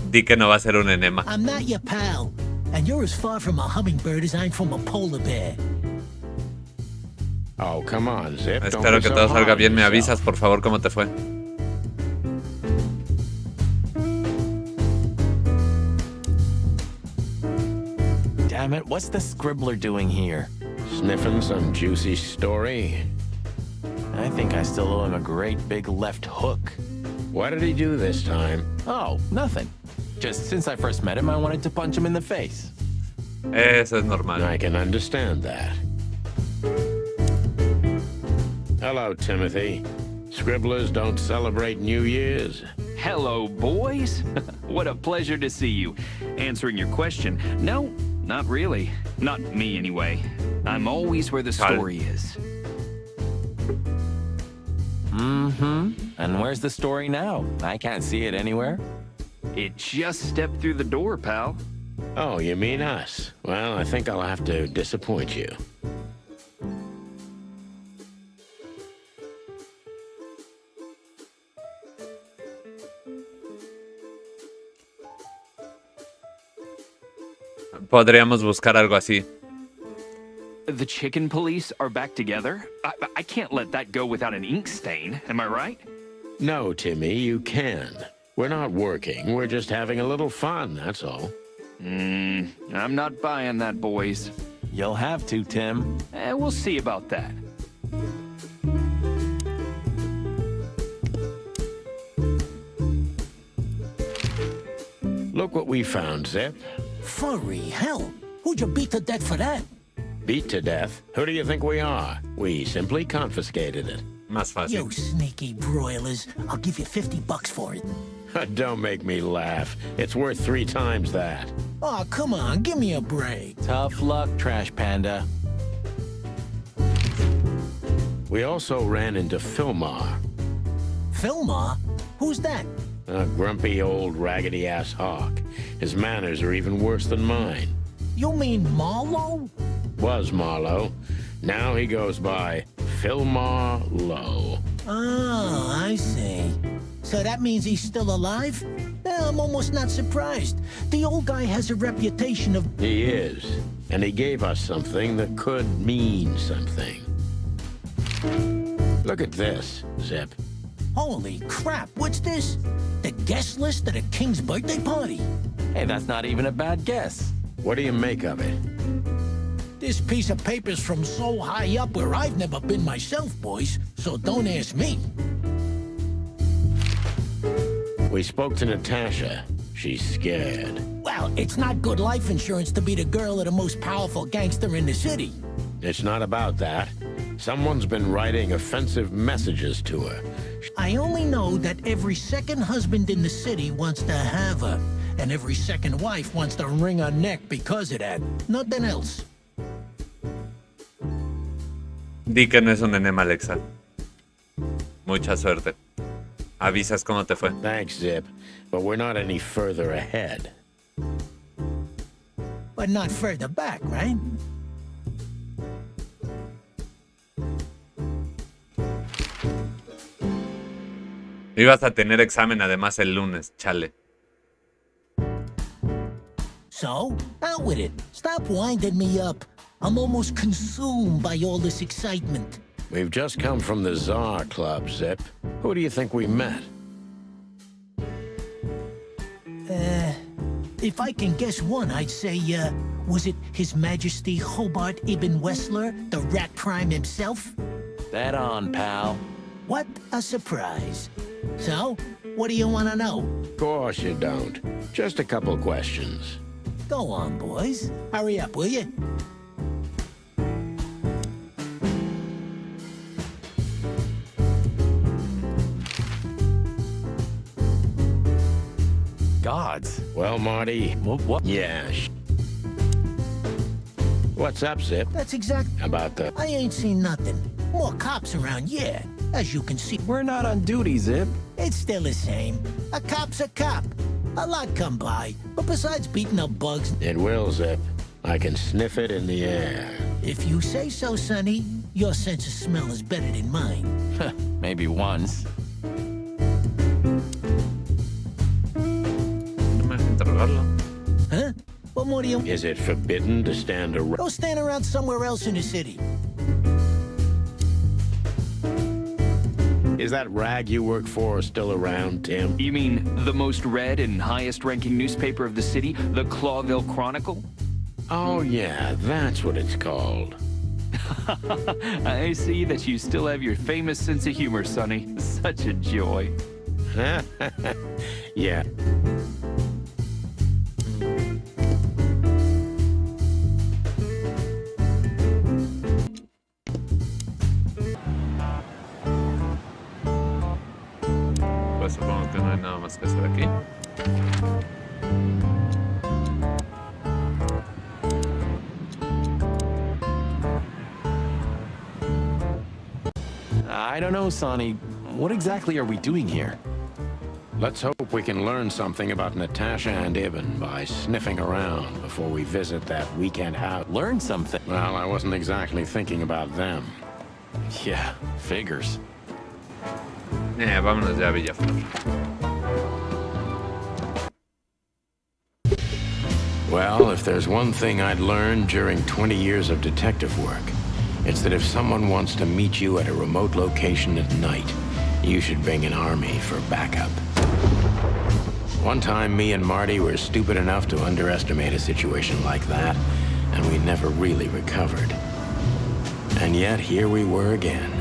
Di que no va a ser un enema. I'm not your pal, and you're as far from a hummingbird as I'm from a polar bear. Oh, come on, Zip. Don't Espero be que so todo hard salga on bien. Me yourself. avisas, por favor, cómo te fue. Damn it, what's the scribbler doing here? Sniffing some juicy story? I think I still owe him a great big left hook. What did he do this time? Oh, nothing. Just since I first met him, I wanted to punch him in the face. Eso es normal. I can understand that. Hello, Timothy. Scribblers don't celebrate New Year's. Hello, boys. What a pleasure to see you. Answering your question, no, not really. Not me, anyway. I'm always where the story is. Mm-hmm. And where's the story now? I can't see it anywhere. It just stepped through the door, pal. Oh, you mean us? Well, I think I'll have to disappoint you. Podríamos buscar algo así. The Chicken police are back together? I can't let that go without an ink stain, am I right? No, Timmy, you can. We're not working, we're just having a little fun, that's all. I'm not buying that, boys. You'll have to, Tim. We'll see about that. Look what we found, Zip. Furry hell. Who'd you beat to death for that? Beat to death? Who do you think we are? We simply confiscated it. Más fácil. You sneaky broilers. I'll give you $50 for it. Don't make me laugh. It's worth 3 times that. Oh, come on. Give me a break. Tough luck, Trash Panda. We also ran into Filmar. Filmar? Who's that? A grumpy old raggedy-ass hawk. His manners are even worse than mine. You mean Marlowe? Was Marlowe. Now he goes by Filmar Lowe. Oh, I see. So that means he's still alive? I'm almost not surprised. The old guy has a reputation of... He is. And he gave us something that could mean something. Look at this, Zip. Holy crap, what's this? The guest list at a king's birthday party? Hey, that's not even a bad guess. What do you make of it? This piece of paper's from so high up where I've never been myself, boys, so don't ask me. We spoke to Natasha. She's scared. Well, it's not good life insurance to be the girl of the most powerful gangster in the city. It's not about that. Someone's been writing offensive messages to her. I only know that every second husband in the city wants to have her, and every second wife wants to wring her neck because of that. Nothing else. Di que no es un enema, Alexa. Mucha suerte. Avisas cómo te fue. Thanks, Zip, but we're not any further ahead. But not further back, right? Ibas a tener examen además el lunes, chale. So, out with it. Stop winding me up. I'm almost consumed by all this excitement. We've just come from the Tsar Club, Zip. Who do you think we met? If I can guess one, I'd say, was it His Majesty Hobart Ibn Wessler, the rat prime himself? Dead on, pal. What a surprise. So, what do you want to know? Of course you don't. Just a couple questions. Go on, boys. Hurry up, will you? Gods. Well, Marty. What? Yeah. What's up, Zip? That's exact. About the... I ain't seen nothing. More cops around, yeah. As you can see. We're not on duty, Zip. It's still the same. A cop's a cop. A lot come by, but besides beating up bugs... It will, Zip. I can sniff it in the air. If you say so, Sonny, your sense of smell is better than mine. Maybe once. Huh? What more do you... Is it forbidden to stand around? Go stand around somewhere else in the city. Is that rag you work for still around, Tim? You mean the most read and highest-ranking newspaper of the city, the Clawville Chronicle? Oh, yeah, that's what it's called. I see that you still have your famous sense of humor, Sonny. Such a joy. Yeah. Pues supongo que no hay nada más que hacer aquí. I don't know, Sonny. what exactly are we doing here? Let's hope we can learn something about Natasha and Ibn by sniffing around before we visit that weekend house. Learn something? Well, I wasn't exactly thinking about them. Yeah, figures. Vámonos ya a Villaflor. Well, if there's one thing I'd learned during 20 years of detective work, it's that if someone wants to meet you at a remote location at night, you should bring an army for backup. One time, me and Marty were stupid enough to underestimate a situation like that, and we never really recovered. And yet, here we were again,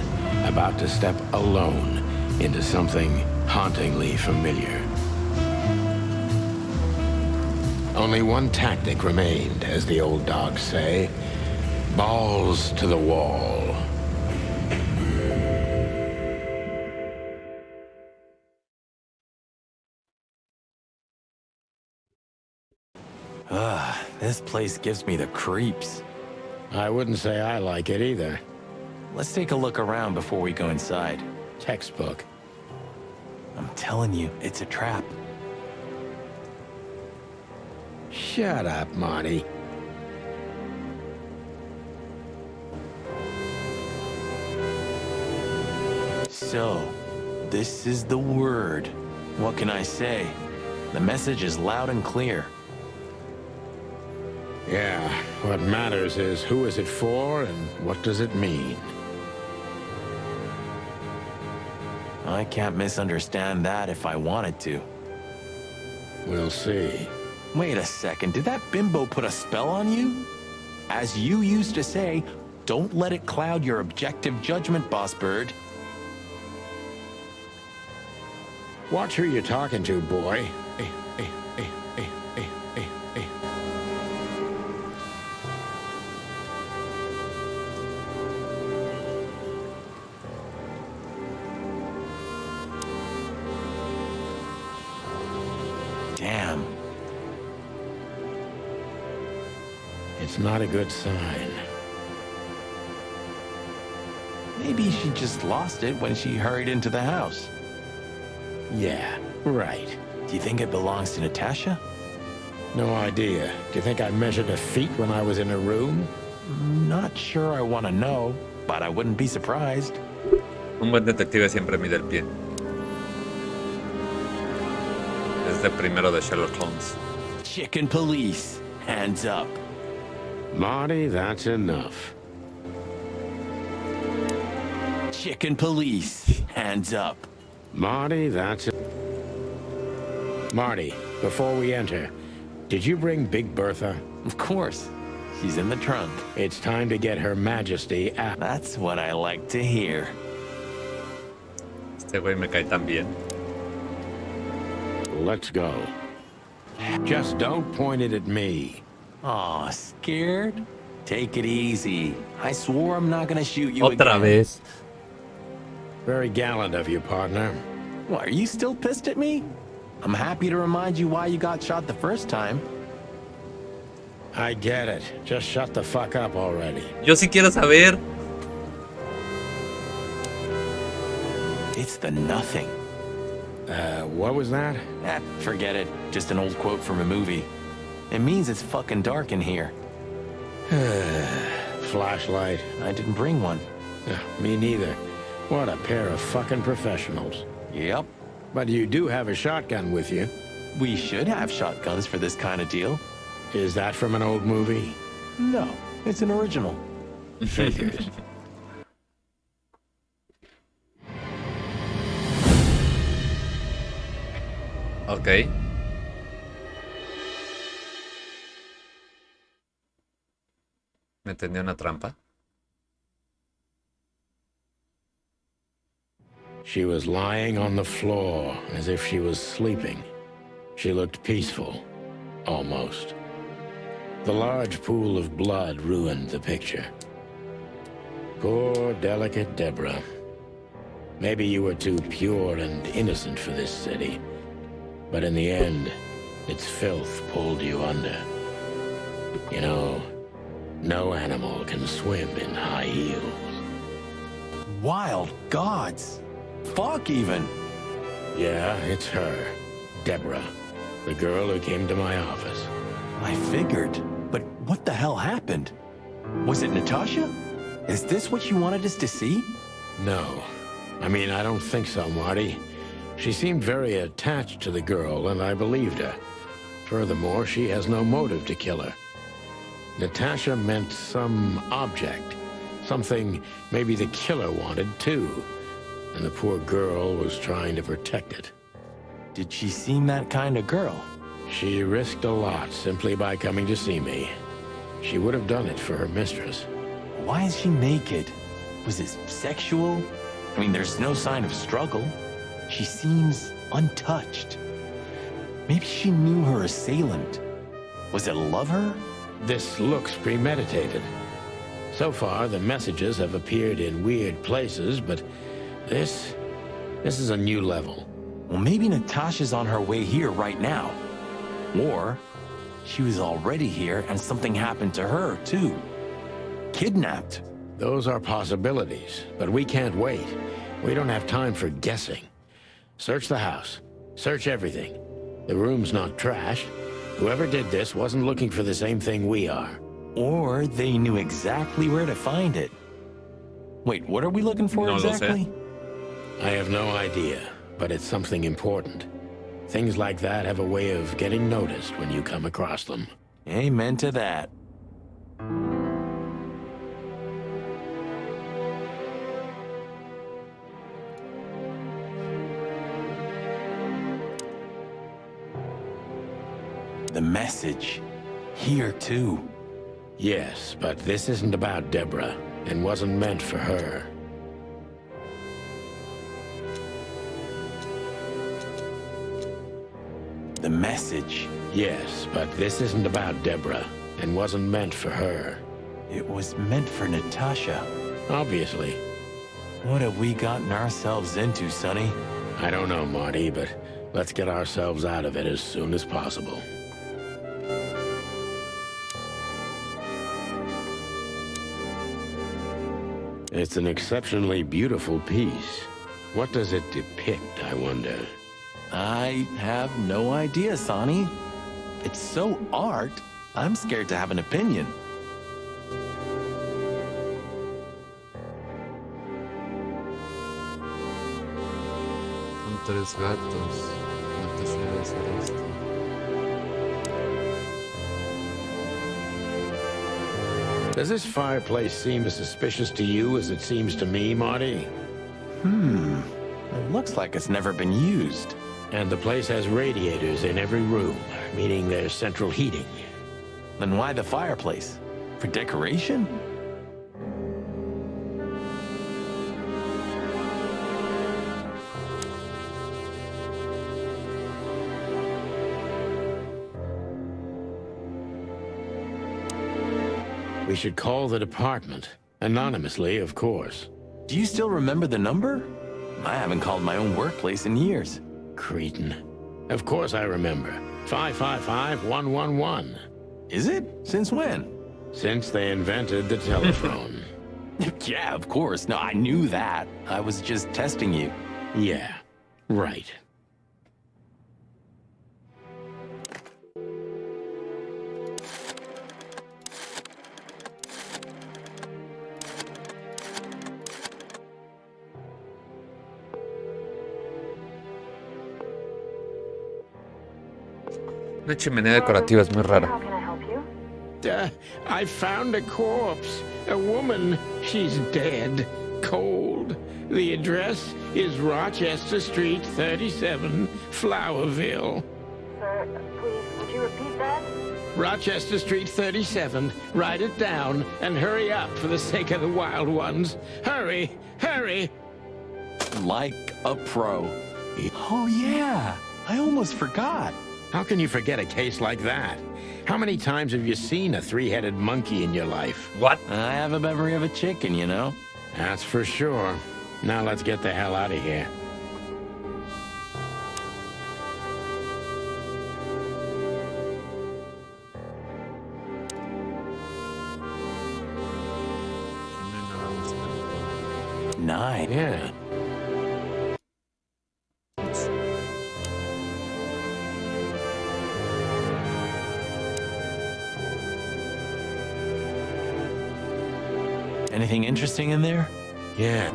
about to step alone into something hauntingly familiar. Only one tactic remained, as the old dogs say. Balls to the wall. This place gives me the creeps. I wouldn't say I like it either. Let's take a look around before we go inside. Textbook. I'm telling you, it's a trap. Shut up, Marty. So, this is the word. What can I say? The message is loud and clear. Yeah, what matters is who is it for and what does it mean? I can't misunderstand that if I wanted to. We'll see. Wait a second, did that bimbo put a spell on you? As you used to say, don't let it cloud your objective judgment, Boss Bird. Watch who you're talking to, boy. Damn. It's not a good sign. Maybe she just lost it when she hurried into the house. Yeah, right. Do you think it belongs to Natasha? No idea. Do you think I measured her feet when I was in her room? Not sure I want to know, but I wouldn't be surprised. Un buen detective siempre mide el pie. Es de primero de Sherlock Holmes. Chicken police, hands up. Marty, that's enough. Chicken police, hands up. Marty, that's it. Marty, before we enter, did you bring Big Bertha? Of course. She's in the trunk. It's time to get Her Majesty out. That's what I like to hear. Este güey me cae tan bien. Let's go. Just don't point it at me. Aw, scared? Take it easy. I swore I'm not gonna shoot you Otra again. vez. Very gallant of you, partner. What, are you still pissed at me? I'm happy to remind you why you got shot the first time. I get it. Just shut the fuck up already. Yo sí quiero saber. It's the nothing. What was that? Forget it. Just an old quote from a movie. It means it's fucking dark in here. Flashlight. I didn't bring one. Me neither. What a pair of fucking professionals. Yep. But you do have a shotgun with you. We should have shotguns for this kind of deal. Is that from an old movie? No, it's an original. Figures. Ok. Me tendió una trampa. She was lying on the floor as if she was sleeping. She looked peaceful, almost. The large pool of blood ruined the picture. Poor, delicate Deborah. Maybe you were too pure and innocent for this city. But in the end, its filth pulled you under. You know, no animal can swim in high heels. Wild gods! fuck, even. Yeah, it's her. Deborah. The girl who came to my office. I figured. But what the hell happened? Was it Natasha? Is this what you wanted us to see? No. I mean, I don't think so, Marty. She seemed very attached to the girl, and I believed her. Furthermore, she has no motive to kill her. Natasha meant some object. Something maybe the killer wanted, too. And the poor girl was trying to protect it. Did she seem that kind of girl? She risked a lot simply by coming to see me. She would have done it for her mistress. Why is she naked? Was it sexual? I mean, there's no sign of struggle. She seems untouched. Maybe she knew her assailant. Was it love her? This looks premeditated. So far, the messages have appeared in weird places, but this is a new level. Well, maybe Natasha's on her way here right now. Or she was already here and something happened to her, too. Kidnapped. Those are possibilities, but we can't wait. We don't have time for guessing. Search the house. Search everything. The room's not trashed. Whoever did this wasn't looking for the same thing we are. Or they knew exactly where to find it. Wait, what are we looking for exactly? I have no idea, but it's something important. Things like that have a way of getting noticed when you come across them. Amen to that. The message. Here, too. Yes, but this isn't about Deborah, and wasn't meant for her. The message. Yes, but this isn't about Deborah, and wasn't meant for her. It was meant for Natasha. Obviously. What have we gotten ourselves into, Sonny? I don't know, Marty, but let's get ourselves out of it as soon as possible. It's an exceptionally beautiful piece. What does it depict, I wonder? I have no idea, Sonny. It's so art, I'm scared to have an opinion. Tres gatos. No quisiera hacer esto. Does this fireplace seem as suspicious to you as it seems to me, Marty? It looks like it's never been used. And the place has radiators in every room, meaning there's central heating. Then why the fireplace? For decoration? We should call the department. Anonymously, of course. Do you still remember the number? I haven't called my own workplace in years. Cretin. Of course I remember. 555-111. Is it? Since when? Since they invented the telephone. Yeah, of course. No, I knew that. I was just testing you. Yeah, right. Una chimenea decorativa es muy rara. I found a corpse. A woman. She's dead. Cold. The address is Rochester Street, 37, Flowerville. Sir, please, would you repeat that? Rochester Street, 37. Write it down and hurry up for the sake of the wild ones. Hurry! Hurry! Like a pro. Oh, yeah. I almost forgot. How can you forget a case like that? How many times have you seen a three-headed monkey in your life? What? I have a memory of a chicken, you know? That's for sure. Now let's get the hell out of here. Nine. Yeah. Anything interesting in there? Yeah.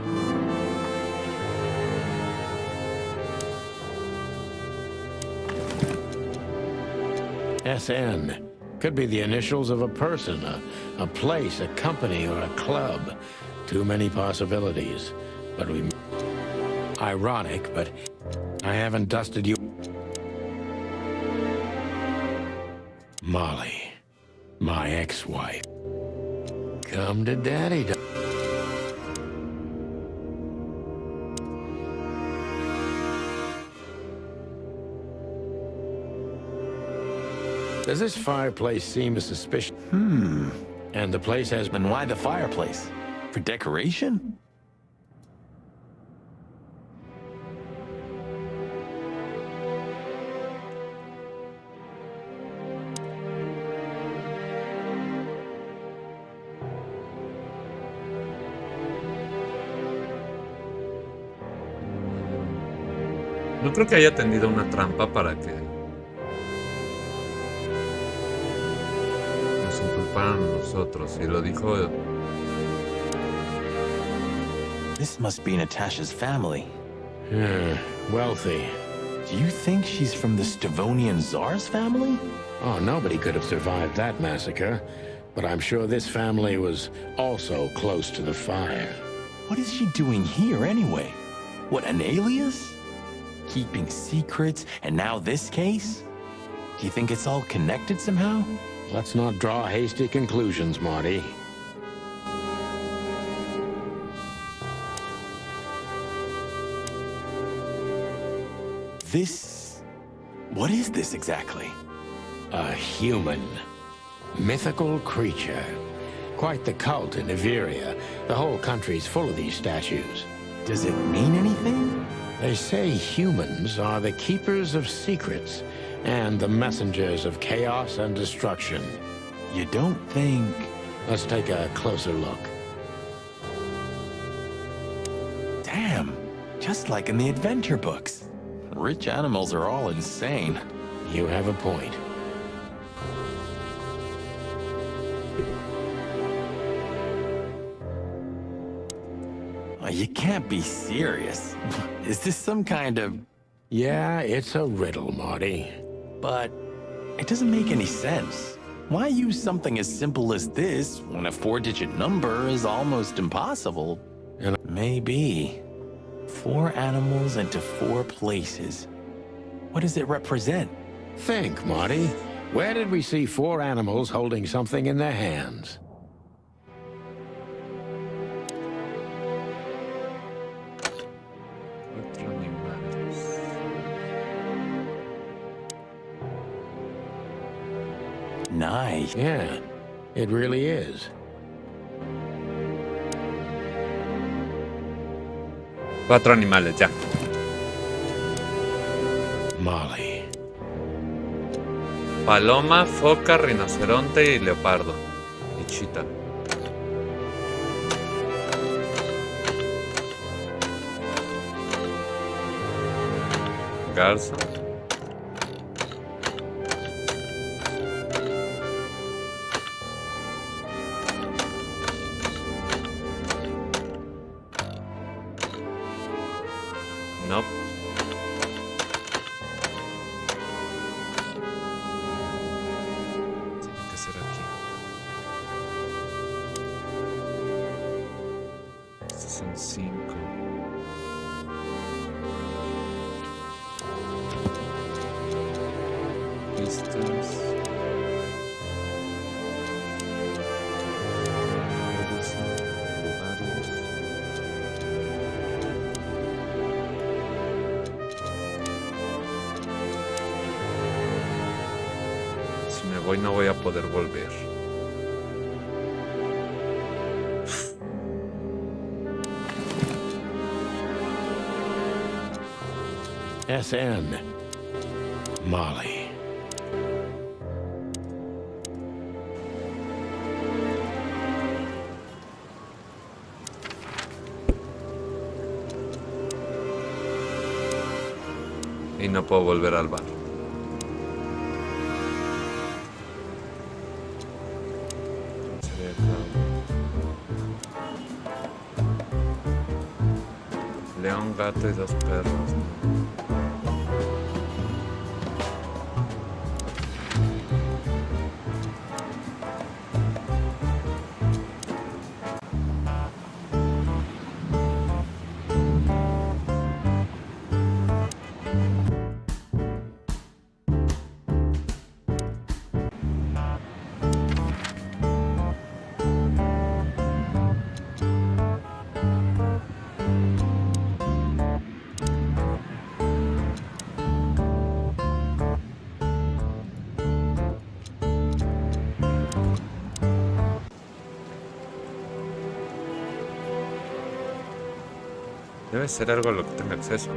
SN. Could be the initials of a person, a place, a company, or a club. Too many possibilities. But we... Ironic, but I haven't dusted you... Molly. My ex-wife. Come to daddy. Does this fireplace seem suspicious? And the place has been... Then why the fireplace? For decoration? No creo que haya tendido una trampa para que nos inculparan a nosotros. Y lo dijo... This must be Natasha's family. Wealthy. Do you think she's from the Stavonian Tsar's family? Oh, nobody could have survived that massacre. But I'm sure this family was also close to the fire. What is she doing here anyway? What, an alias? Keeping secrets, and now this case? Do you think it's all connected somehow? Let's not draw hasty conclusions, Marty. This... What is this exactly? A human. Mythical creature. Quite the cult in Iveria. The whole country's full of these statues. Does it mean anything? They say humans are the keepers of secrets and the messengers of chaos and destruction. You don't think... Let's take a closer look. Damn, just like in the adventure books. Rich animals are all insane. You have a point. You can't be serious. Is this some kind of... Yeah, it's a riddle, Marty. But it doesn't make any sense. Why use something as simple as this when a 4-digit number is almost impossible? And maybe 4 animals into 4 places. What does it represent? Think, Marty. Where did we see 4 animals holding something in their hands? Nice. Yeah, it really is. 4 animales, ya. Molly. Paloma, foca, rinoceronte y leopardo. Y chita. Garza. Nope. Tiene que ser aquí. Estos son 5. Estos. Hoy no voy a poder volver. SN. Molly. Y no puedo volver al bar. León, gato y 2 perros. Debe ser algo a lo que tenga acceso.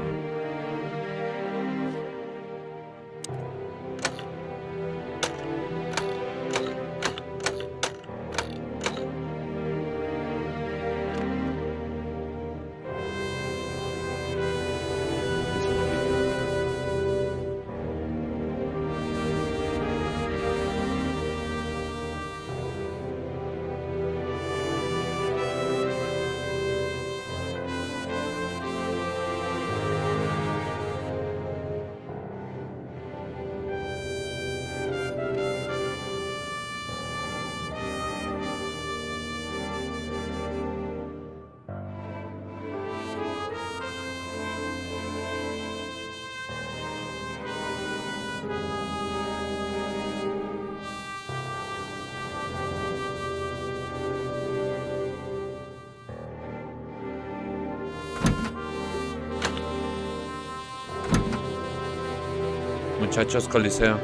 Muchachos, Coliseo.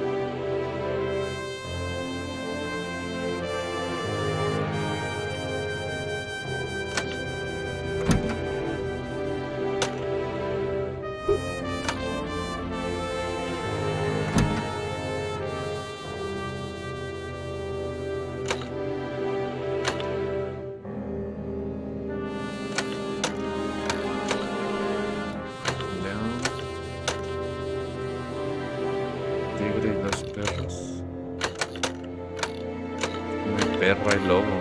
Perro y lobo.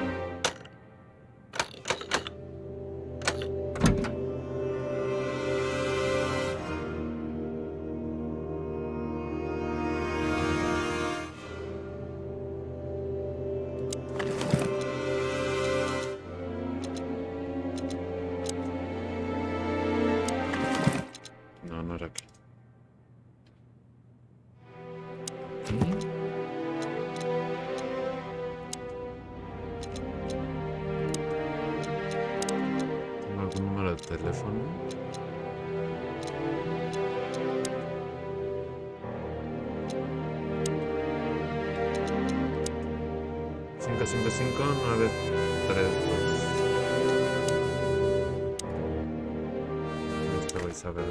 No, no era aquí. Teléfono. Cinco, 9, 3, 2. Este voy a saber.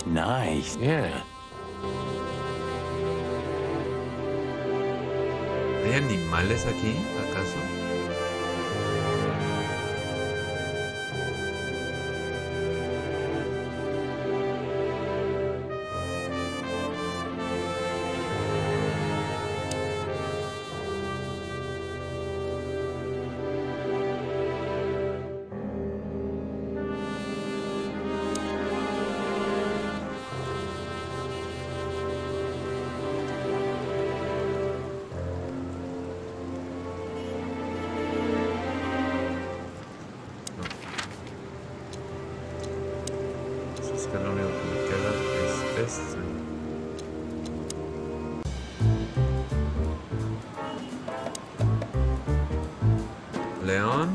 Nice, yeah. ¿Hay animales aquí, acaso? Que lo único que me queda es este. León,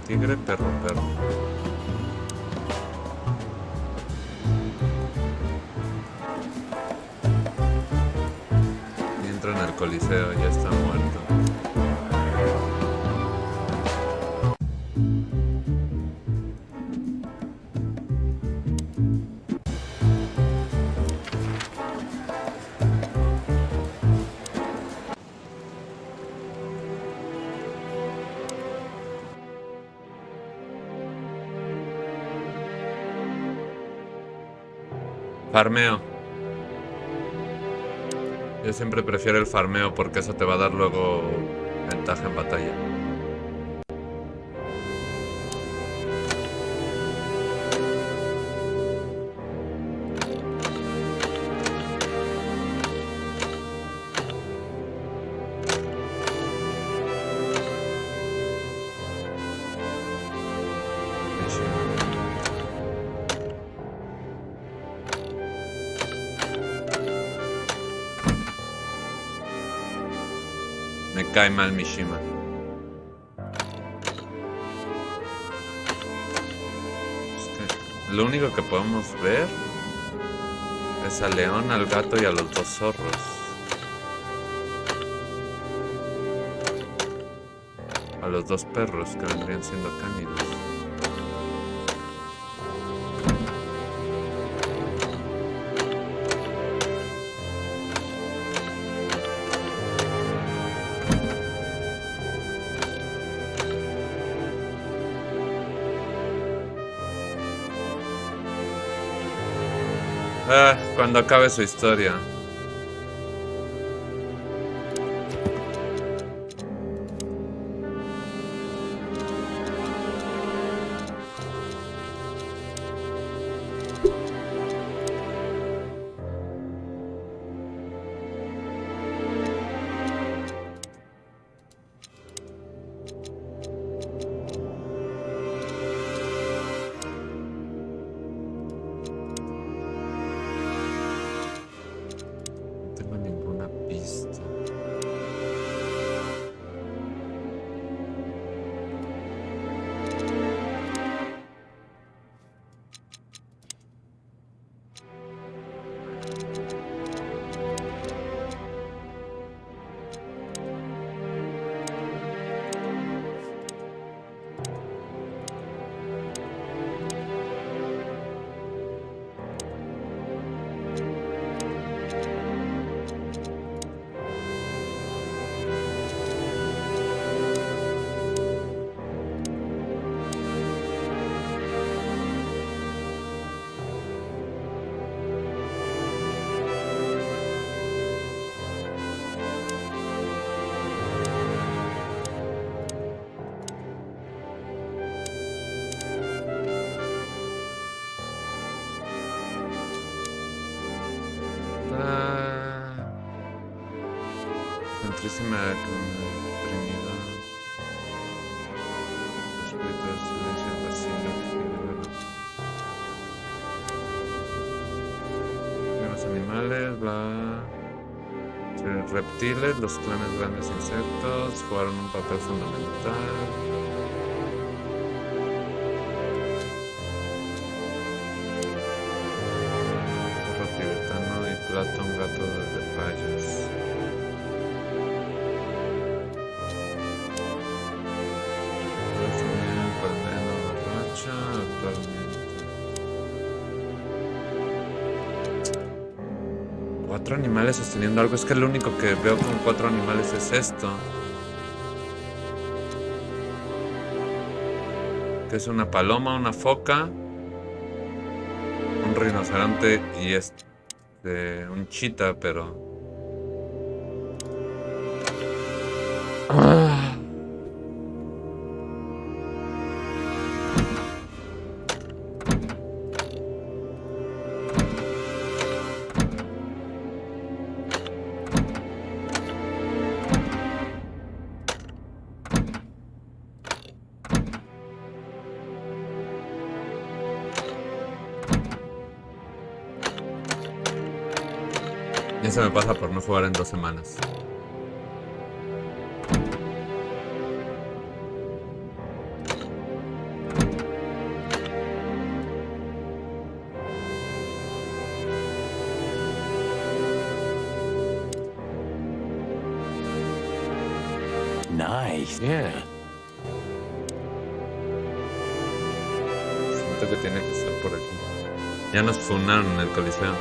tigre, perro. Coliseo ya está muerto. Farmeo. Yo siempre prefiero el farmeo porque eso te va a dar luego ventaja en batalla. Me cae mal Mishima. Es que lo único que podemos ver es al león, al gato y a los dos zorros. A los dos perros que vendrían siendo cánidos. Ah, cuando acabe su historia. Santísima Trinidad, Espíritu del Silencio, vacío, los animales, reptiles, los clanes grandes insectos jugaron un papel fundamental. Zorro tibetano y Platón, gato de payas. Cuatro animales sosteniendo algo. Es que lo único que veo con cuatro animales es esto. Que es una paloma, una foca, un rinoceronte y un chita, pero... Ya se me pasa por no jugar en 2 semanas. Nice. Yeah. Siento que tiene que estar por aquí. Ya nos funaron en el coliseo.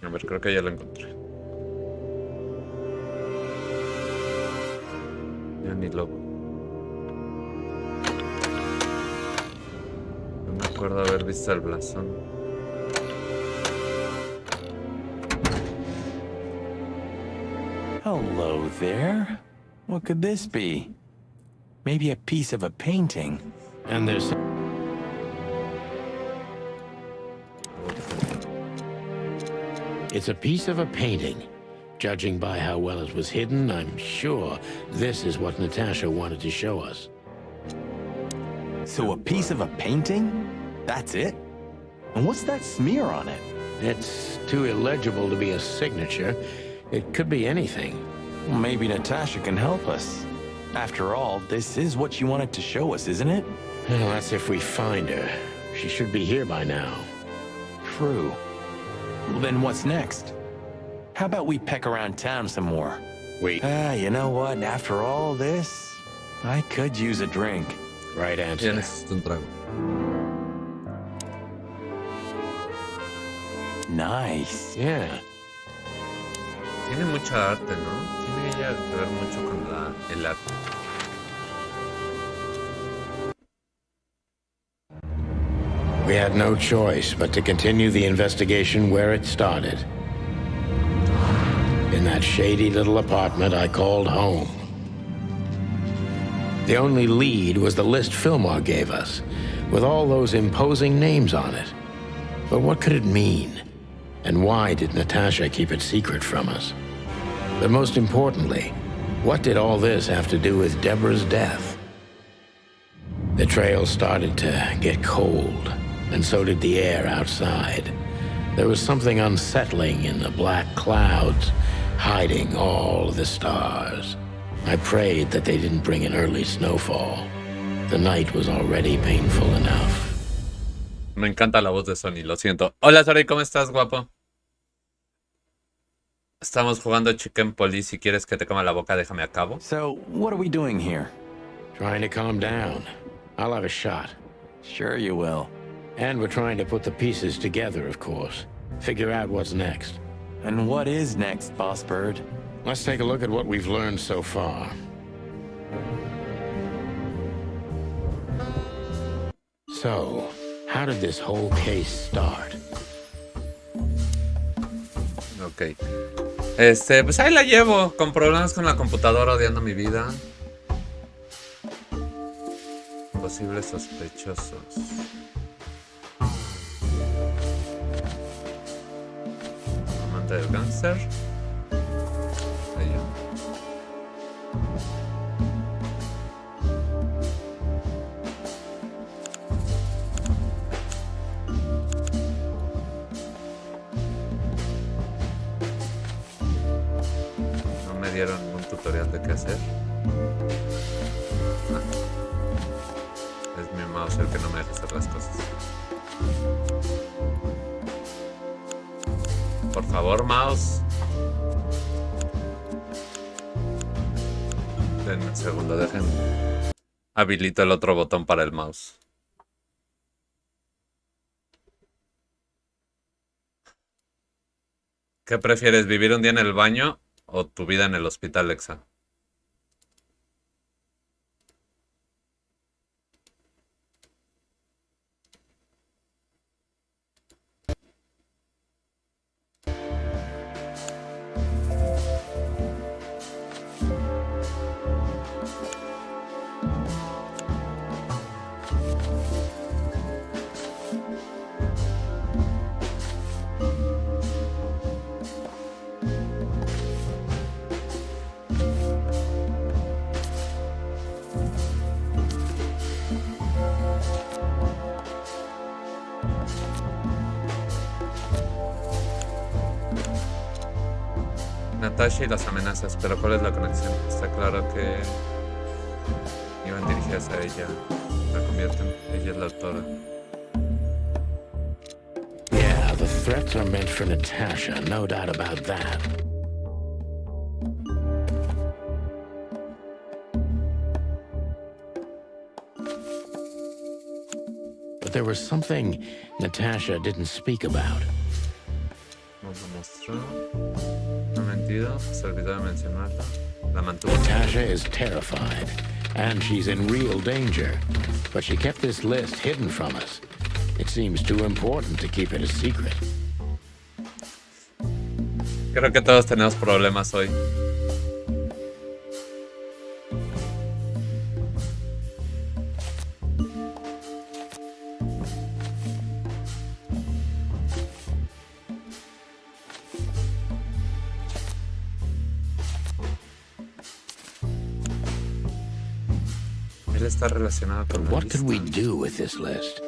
A ver, creo que ya lo encontré. Ya ni loco. No me acuerdo haber visto el blasón. Hello there. What could this be? Maybe a piece of a painting. And there's... It's a piece of a painting. Judging by how well it was hidden, I'm sure this is what Natasha wanted to show us. So a piece of a painting? That's it? And what's that smear on it? It's too illegible to be a signature. It could be anything. Well, maybe Natasha can help us. After all, this is what she wanted to show us, isn't it? Well, that's if we find her. She should be here by now. True. Well, then what's next? How about we peck around town some more? You know what? After all this, I could use a drink. Right answer. Tienes un trago. Nice. Yeah. Tiene mucha arte, ¿no? Tiene ella que ver mucho con el arte. We had no choice but to continue the investigation where it started. In that shady little apartment I called home. The only lead was the list Fillmore gave us, with all those imposing names on it. But what could it mean? And why did Natasha keep it secret from us? But most importantly, what did all this have to do with Deborah's death? The trail started to get cold, and so did the air outside. There was something unsettling in the black clouds, hiding all the stars. I prayed that they didn't bring an early snowfall. The night was already painful enough. Me encanta la voz de Sony, lo siento. Hola, Sori, ¿cómo estás, guapo? Estamos jugando Chicken Police. Si quieres que te coma la boca, déjame a cabo. So, what are we doing here? Trying to calm down. I'll have a shot. Sure you will. And we're trying to put the pieces together, of course. Figure out what's next. And what is next, Boss Bird? Let's take a look at what we've learned so far. So, how did this whole case start? Ok. Pues ahí la llevo. Con problemas con la computadora, odiando mi vida. Posibles sospechosos. Amante del cáncer. Ella. No me dieron un tutorial de qué hacer. Es mi mouse el que no me deja hacer las cosas. Por favor, mouse. Denme un segundo, dejen. Habilito el otro botón para el mouse. ¿Qué prefieres, vivir un día en el baño o tu vida en el hospital, Lexa? Natasha y las amenazas, pero ¿cuál es la conexión? Está claro que iban dirigidas a ella. La convierten. Ella es la autora. Yeah, the threats are meant for Natasha, no doubt about that. But there was something Natasha didn't speak about. Nos lo mostró. No ha mentido. Se olvidó de mencionarla. La mantuvo. Natasha is terrified, and she's in real danger. But she kept this list hidden from us. It seems too important to keep it a secret. Creo que todos tenemos problemas hoy. Él está relacionado con la What lista. could we do with this list?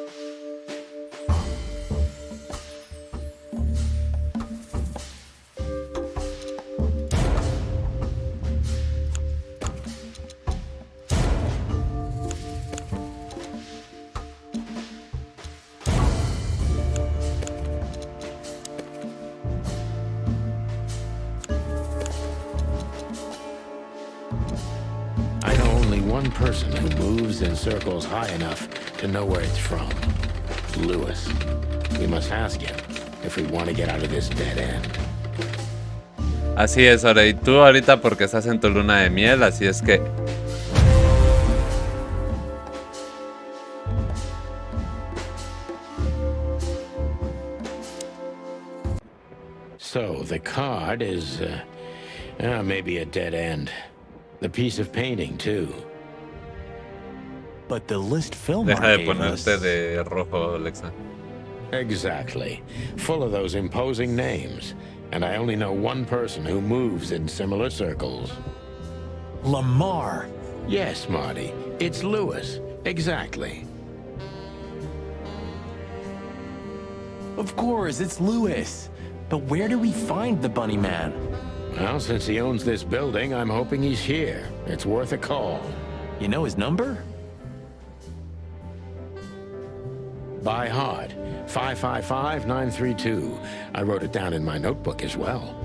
I know only one person who moves in circles high enough to know where it's from. Lewis. We must ask him if we want to get out of this dead end. Así es, Ore. Y tú ahorita porque estás en tu luna de miel, así es que... So, the card is, maybe a dead end. The piece of painting, too. But the list Philmar Deja de gave us... ponerte de rojo, Alexa. Exactly. Full of those imposing names. And I only know one person who moves in similar circles. Lamar. Yes, Marty. It's Lewis. Exactly. Of course, it's Lewis. But where do we find the bunny man? Well, since he owns this building, I'm hoping he's here. It's worth a call. You know his number? By heart. 555-932. I wrote it down in my notebook as well.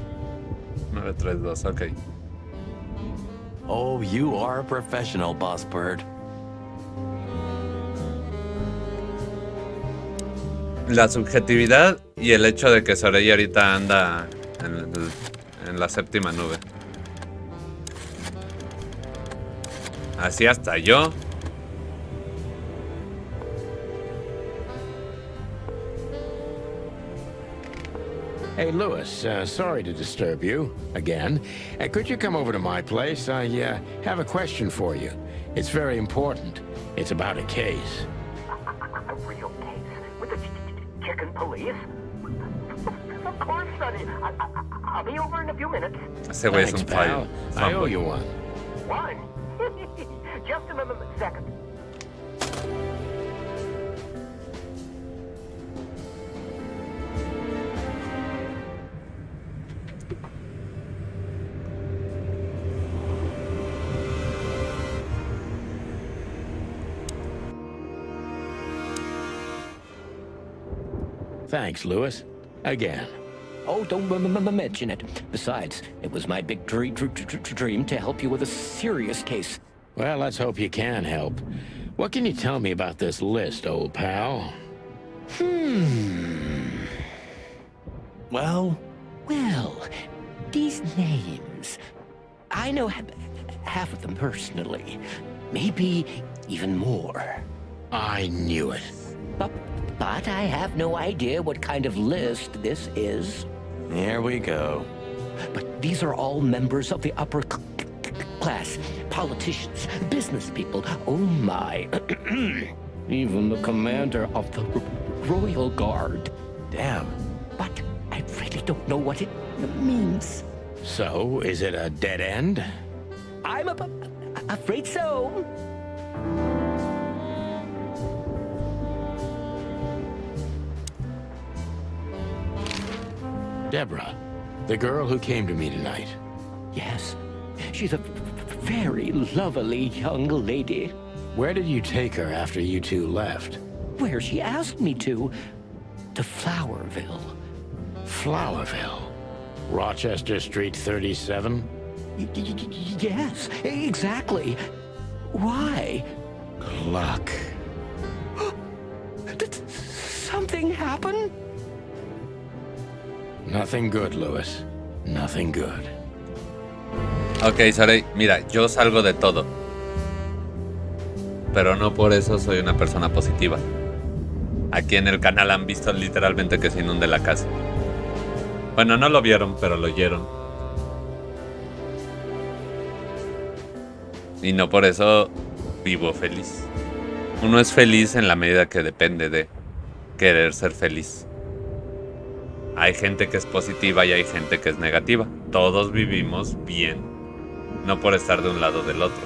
932, ok. Oh, you are a professional, Boss Bird. La subjetividad y el hecho de que Soraya ahorita anda en la séptima nube. Así hasta yo. Hey, Lewis, sorry to disturb you again. Could you come over to my place? I have a question for you. It's very important. It's about a case. A real case? With the Chiken police? Of course, Sonny. I'll be over in a few minutes. Ese güey es un fallo. I owe you one. One? Just a second. Thanks, Lewis. Again. Oh, don't mention it. Besides, it was my big dream to help you with a serious case. Well, let's hope you can help. What can you tell me about this list, old pal? Well, Well, these names, I know half of them personally. Maybe even more. I knew it. But I have no idea what kind of list this is. Here we go. But these are all members of the upper class. Politicians, business people. Oh my. Even the commander of the Royal Guard. Damn. But I really don't know what it means. So, is it a dead end? I'm afraid so. Deborah, the girl who came to me tonight. Yes, she's a very lovely young lady. Where did you take her after you two left? Where she asked me to Flowerville. Flowerville? Rochester Street 37? Yes, exactly. Why? Luck. Did something happen? Nothing good, Lewis. Nothing good. Ok, Sorey, mira, yo salgo de todo. Pero no por eso soy una persona positiva. Aquí en el canal han visto literalmente que se inunde la casa. Bueno, no lo vieron, pero lo oyeron. Y no por eso vivo feliz. Uno es feliz en la medida que depende de querer ser feliz. Hay gente que es positiva y hay gente que es negativa. Todos vivimos bien, no por estar de un lado o del otro.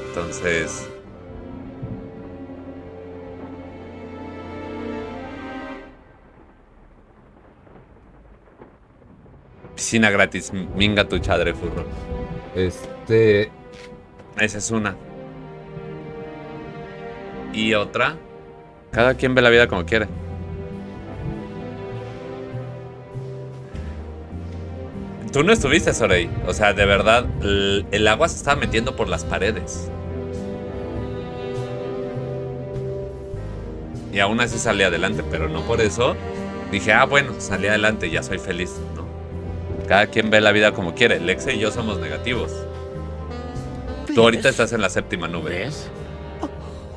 Entonces, piscina gratis, minga tu chadre, furro. Esa es una. Y otra, cada quien ve la vida como quiere. Tú no estuviste, Sorey. O sea, de verdad, el agua se estaba metiendo por las paredes. Y aún así salí adelante, pero no por eso dije, ah, bueno, salí adelante, ya soy feliz, ¿no? Cada quien ve la vida como quiere. Lexe y yo somos negativos. Tú ahorita estás en la séptima nube. ¿Ves?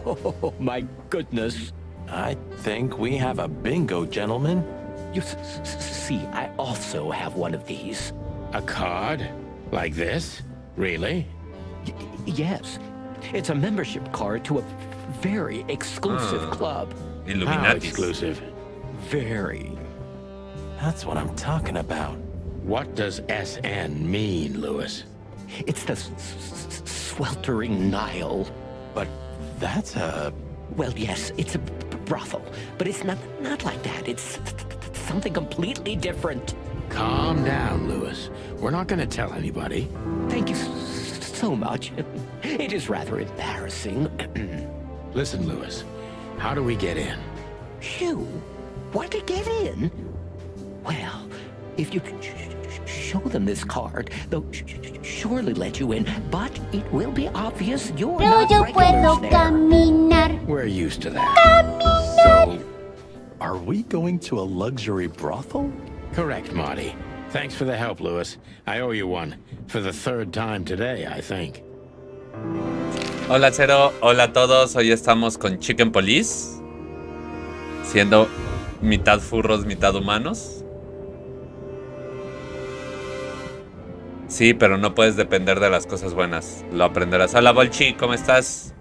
Oh, my goodness. I think we have a bingo, gentlemen. You see, I also have one of these. A card? Like this? Really? Yes. It's a membership card to a very exclusive club. How Illuminati. exclusive? Very. That's what I'm talking about. What does SN mean, Lewis? It's the sweltering Nile. But that's a... Well, yes, it's a brothel, but it's not like that. It's something completely different. Calm down, Lewis. We're not going to tell anybody. Thank you so much. It is rather embarrassing. Listen, Lewis, how do we get in? You want to get in? Well, if you show them this card, they'll surely let you in, but it will be obvious you're not regulars there. We're used to that. So, are we going to a luxury brothel? Correct, Marty. Thanks for the help, Lewis. I owe you one. For the third time today, I think. Hola, Cero. Hola a todos. Hoy estamos con Chiken Police. Siendo mitad furros, mitad humanos. Sí, pero no puedes depender de las cosas buenas. Lo aprenderás. Hola, Bolchi, ¿cómo estás?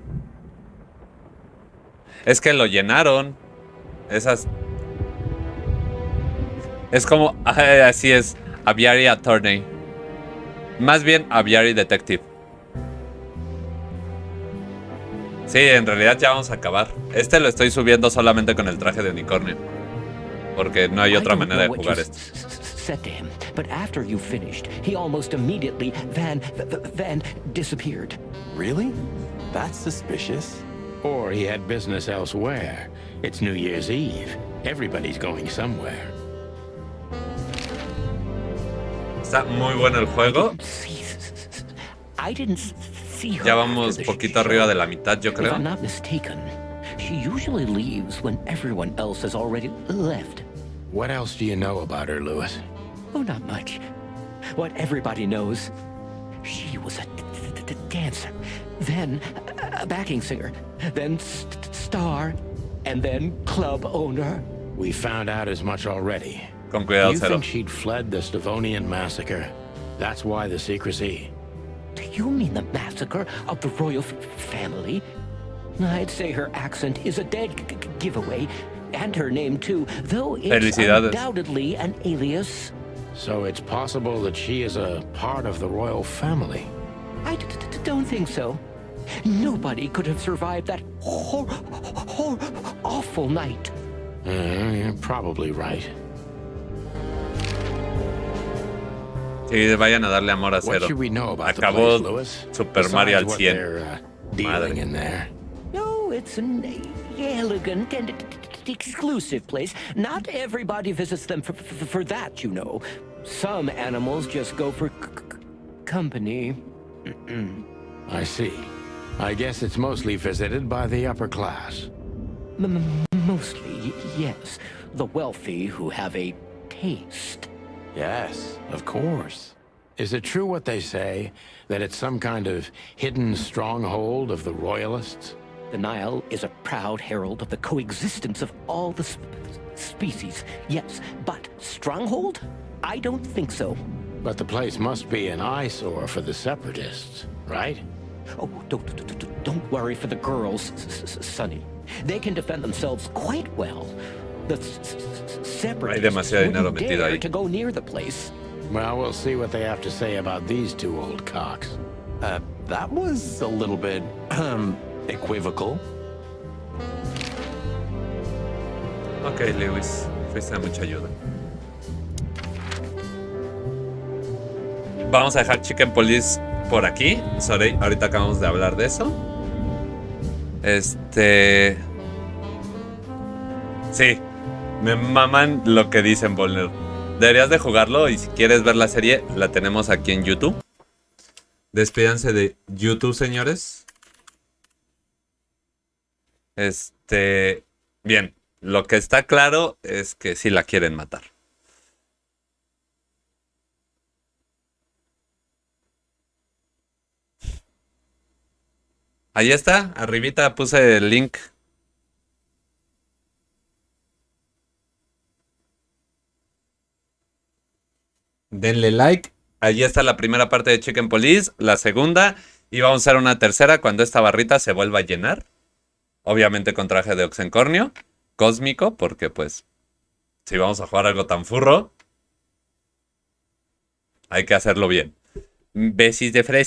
Es que lo llenaron. Esas... Es como... así es. Aviary Attorney. Más bien, Aviary Detective. Sí, en realidad ya vamos a acabar. Este lo estoy subiendo solamente con el traje de unicornio. Porque no hay otra manera de jugar esto. Said to him, but after you finished, he almost immediately van disappeared. Really? That's suspicious. Or he had business elsewhere. It's New Year's Eve. Everybody's going somewhere. Está muy bueno el juego. I didn't see her. Ya vamos poquito arriba de la mitad, yo creo. If I'm not mistaken, She usually leaves when everyone else has already left. What else do you know about her, Lewis? Oh, not much. What everybody knows. She was a dancer, then a backing singer, then star, and then club owner. We found out as much already. Con cuidado, You Cero. think she'd fled the Stavonian massacre? That's why the secrecy. Do you mean the massacre of the royal family? I'd say her accent is a dead giveaway, and her name too, though it's Felicidades. undoubtedly an alias. So it's possible that she is a part of the royal family. I don't think so. Nobody could have survived that awful night. You're probably right. Sí, vayan a darle amor a What Cero. should we know about the Acabó place, Lewis? Super Mario al Besides what 100. they're dealing in there. No, it's an elegant and exclusive place. Not everybody visits them for that, you know. Some animals just go for company. I see. I guess it's mostly visited by the upper class. Mostly, yes. The wealthy who have a taste. Yes, of course. Is it true what they say, that it's some kind of hidden stronghold of the royalists? The Nile is a proud herald of the coexistence of all the species. Yes, but stronghold? I don't think so. But the place must be an eyesore for the separatists, right? Oh, don't worry for the girls, Sonny. They can defend themselves quite well. The separatists demasiado dinero wouldn't metido dare ahí. to go near the place. Well, we'll see what they have to say about these two old cocks. That was a little bit, equivocal. Ok, Lewis. Fuiste de mucha ayuda. Vamos a dejar Chicken Police por aquí. Sorry, ahorita acabamos de hablar de eso. Sí, me maman lo que dicen, Volner. Deberías de jugarlo y si quieres ver la serie, la tenemos aquí en YouTube. Despídanse de YouTube, señores. Bien, lo que está claro es que sí la quieren matar. Ahí está, arribita puse el link. Denle like. Allí está la primera parte de Chicken Police, la segunda, y vamos a hacer una tercera cuando esta barrita se vuelva a llenar. Obviamente con traje de oxencornio, cósmico, porque pues, si vamos a jugar algo tan furro, hay que hacerlo bien. Besis de fresa.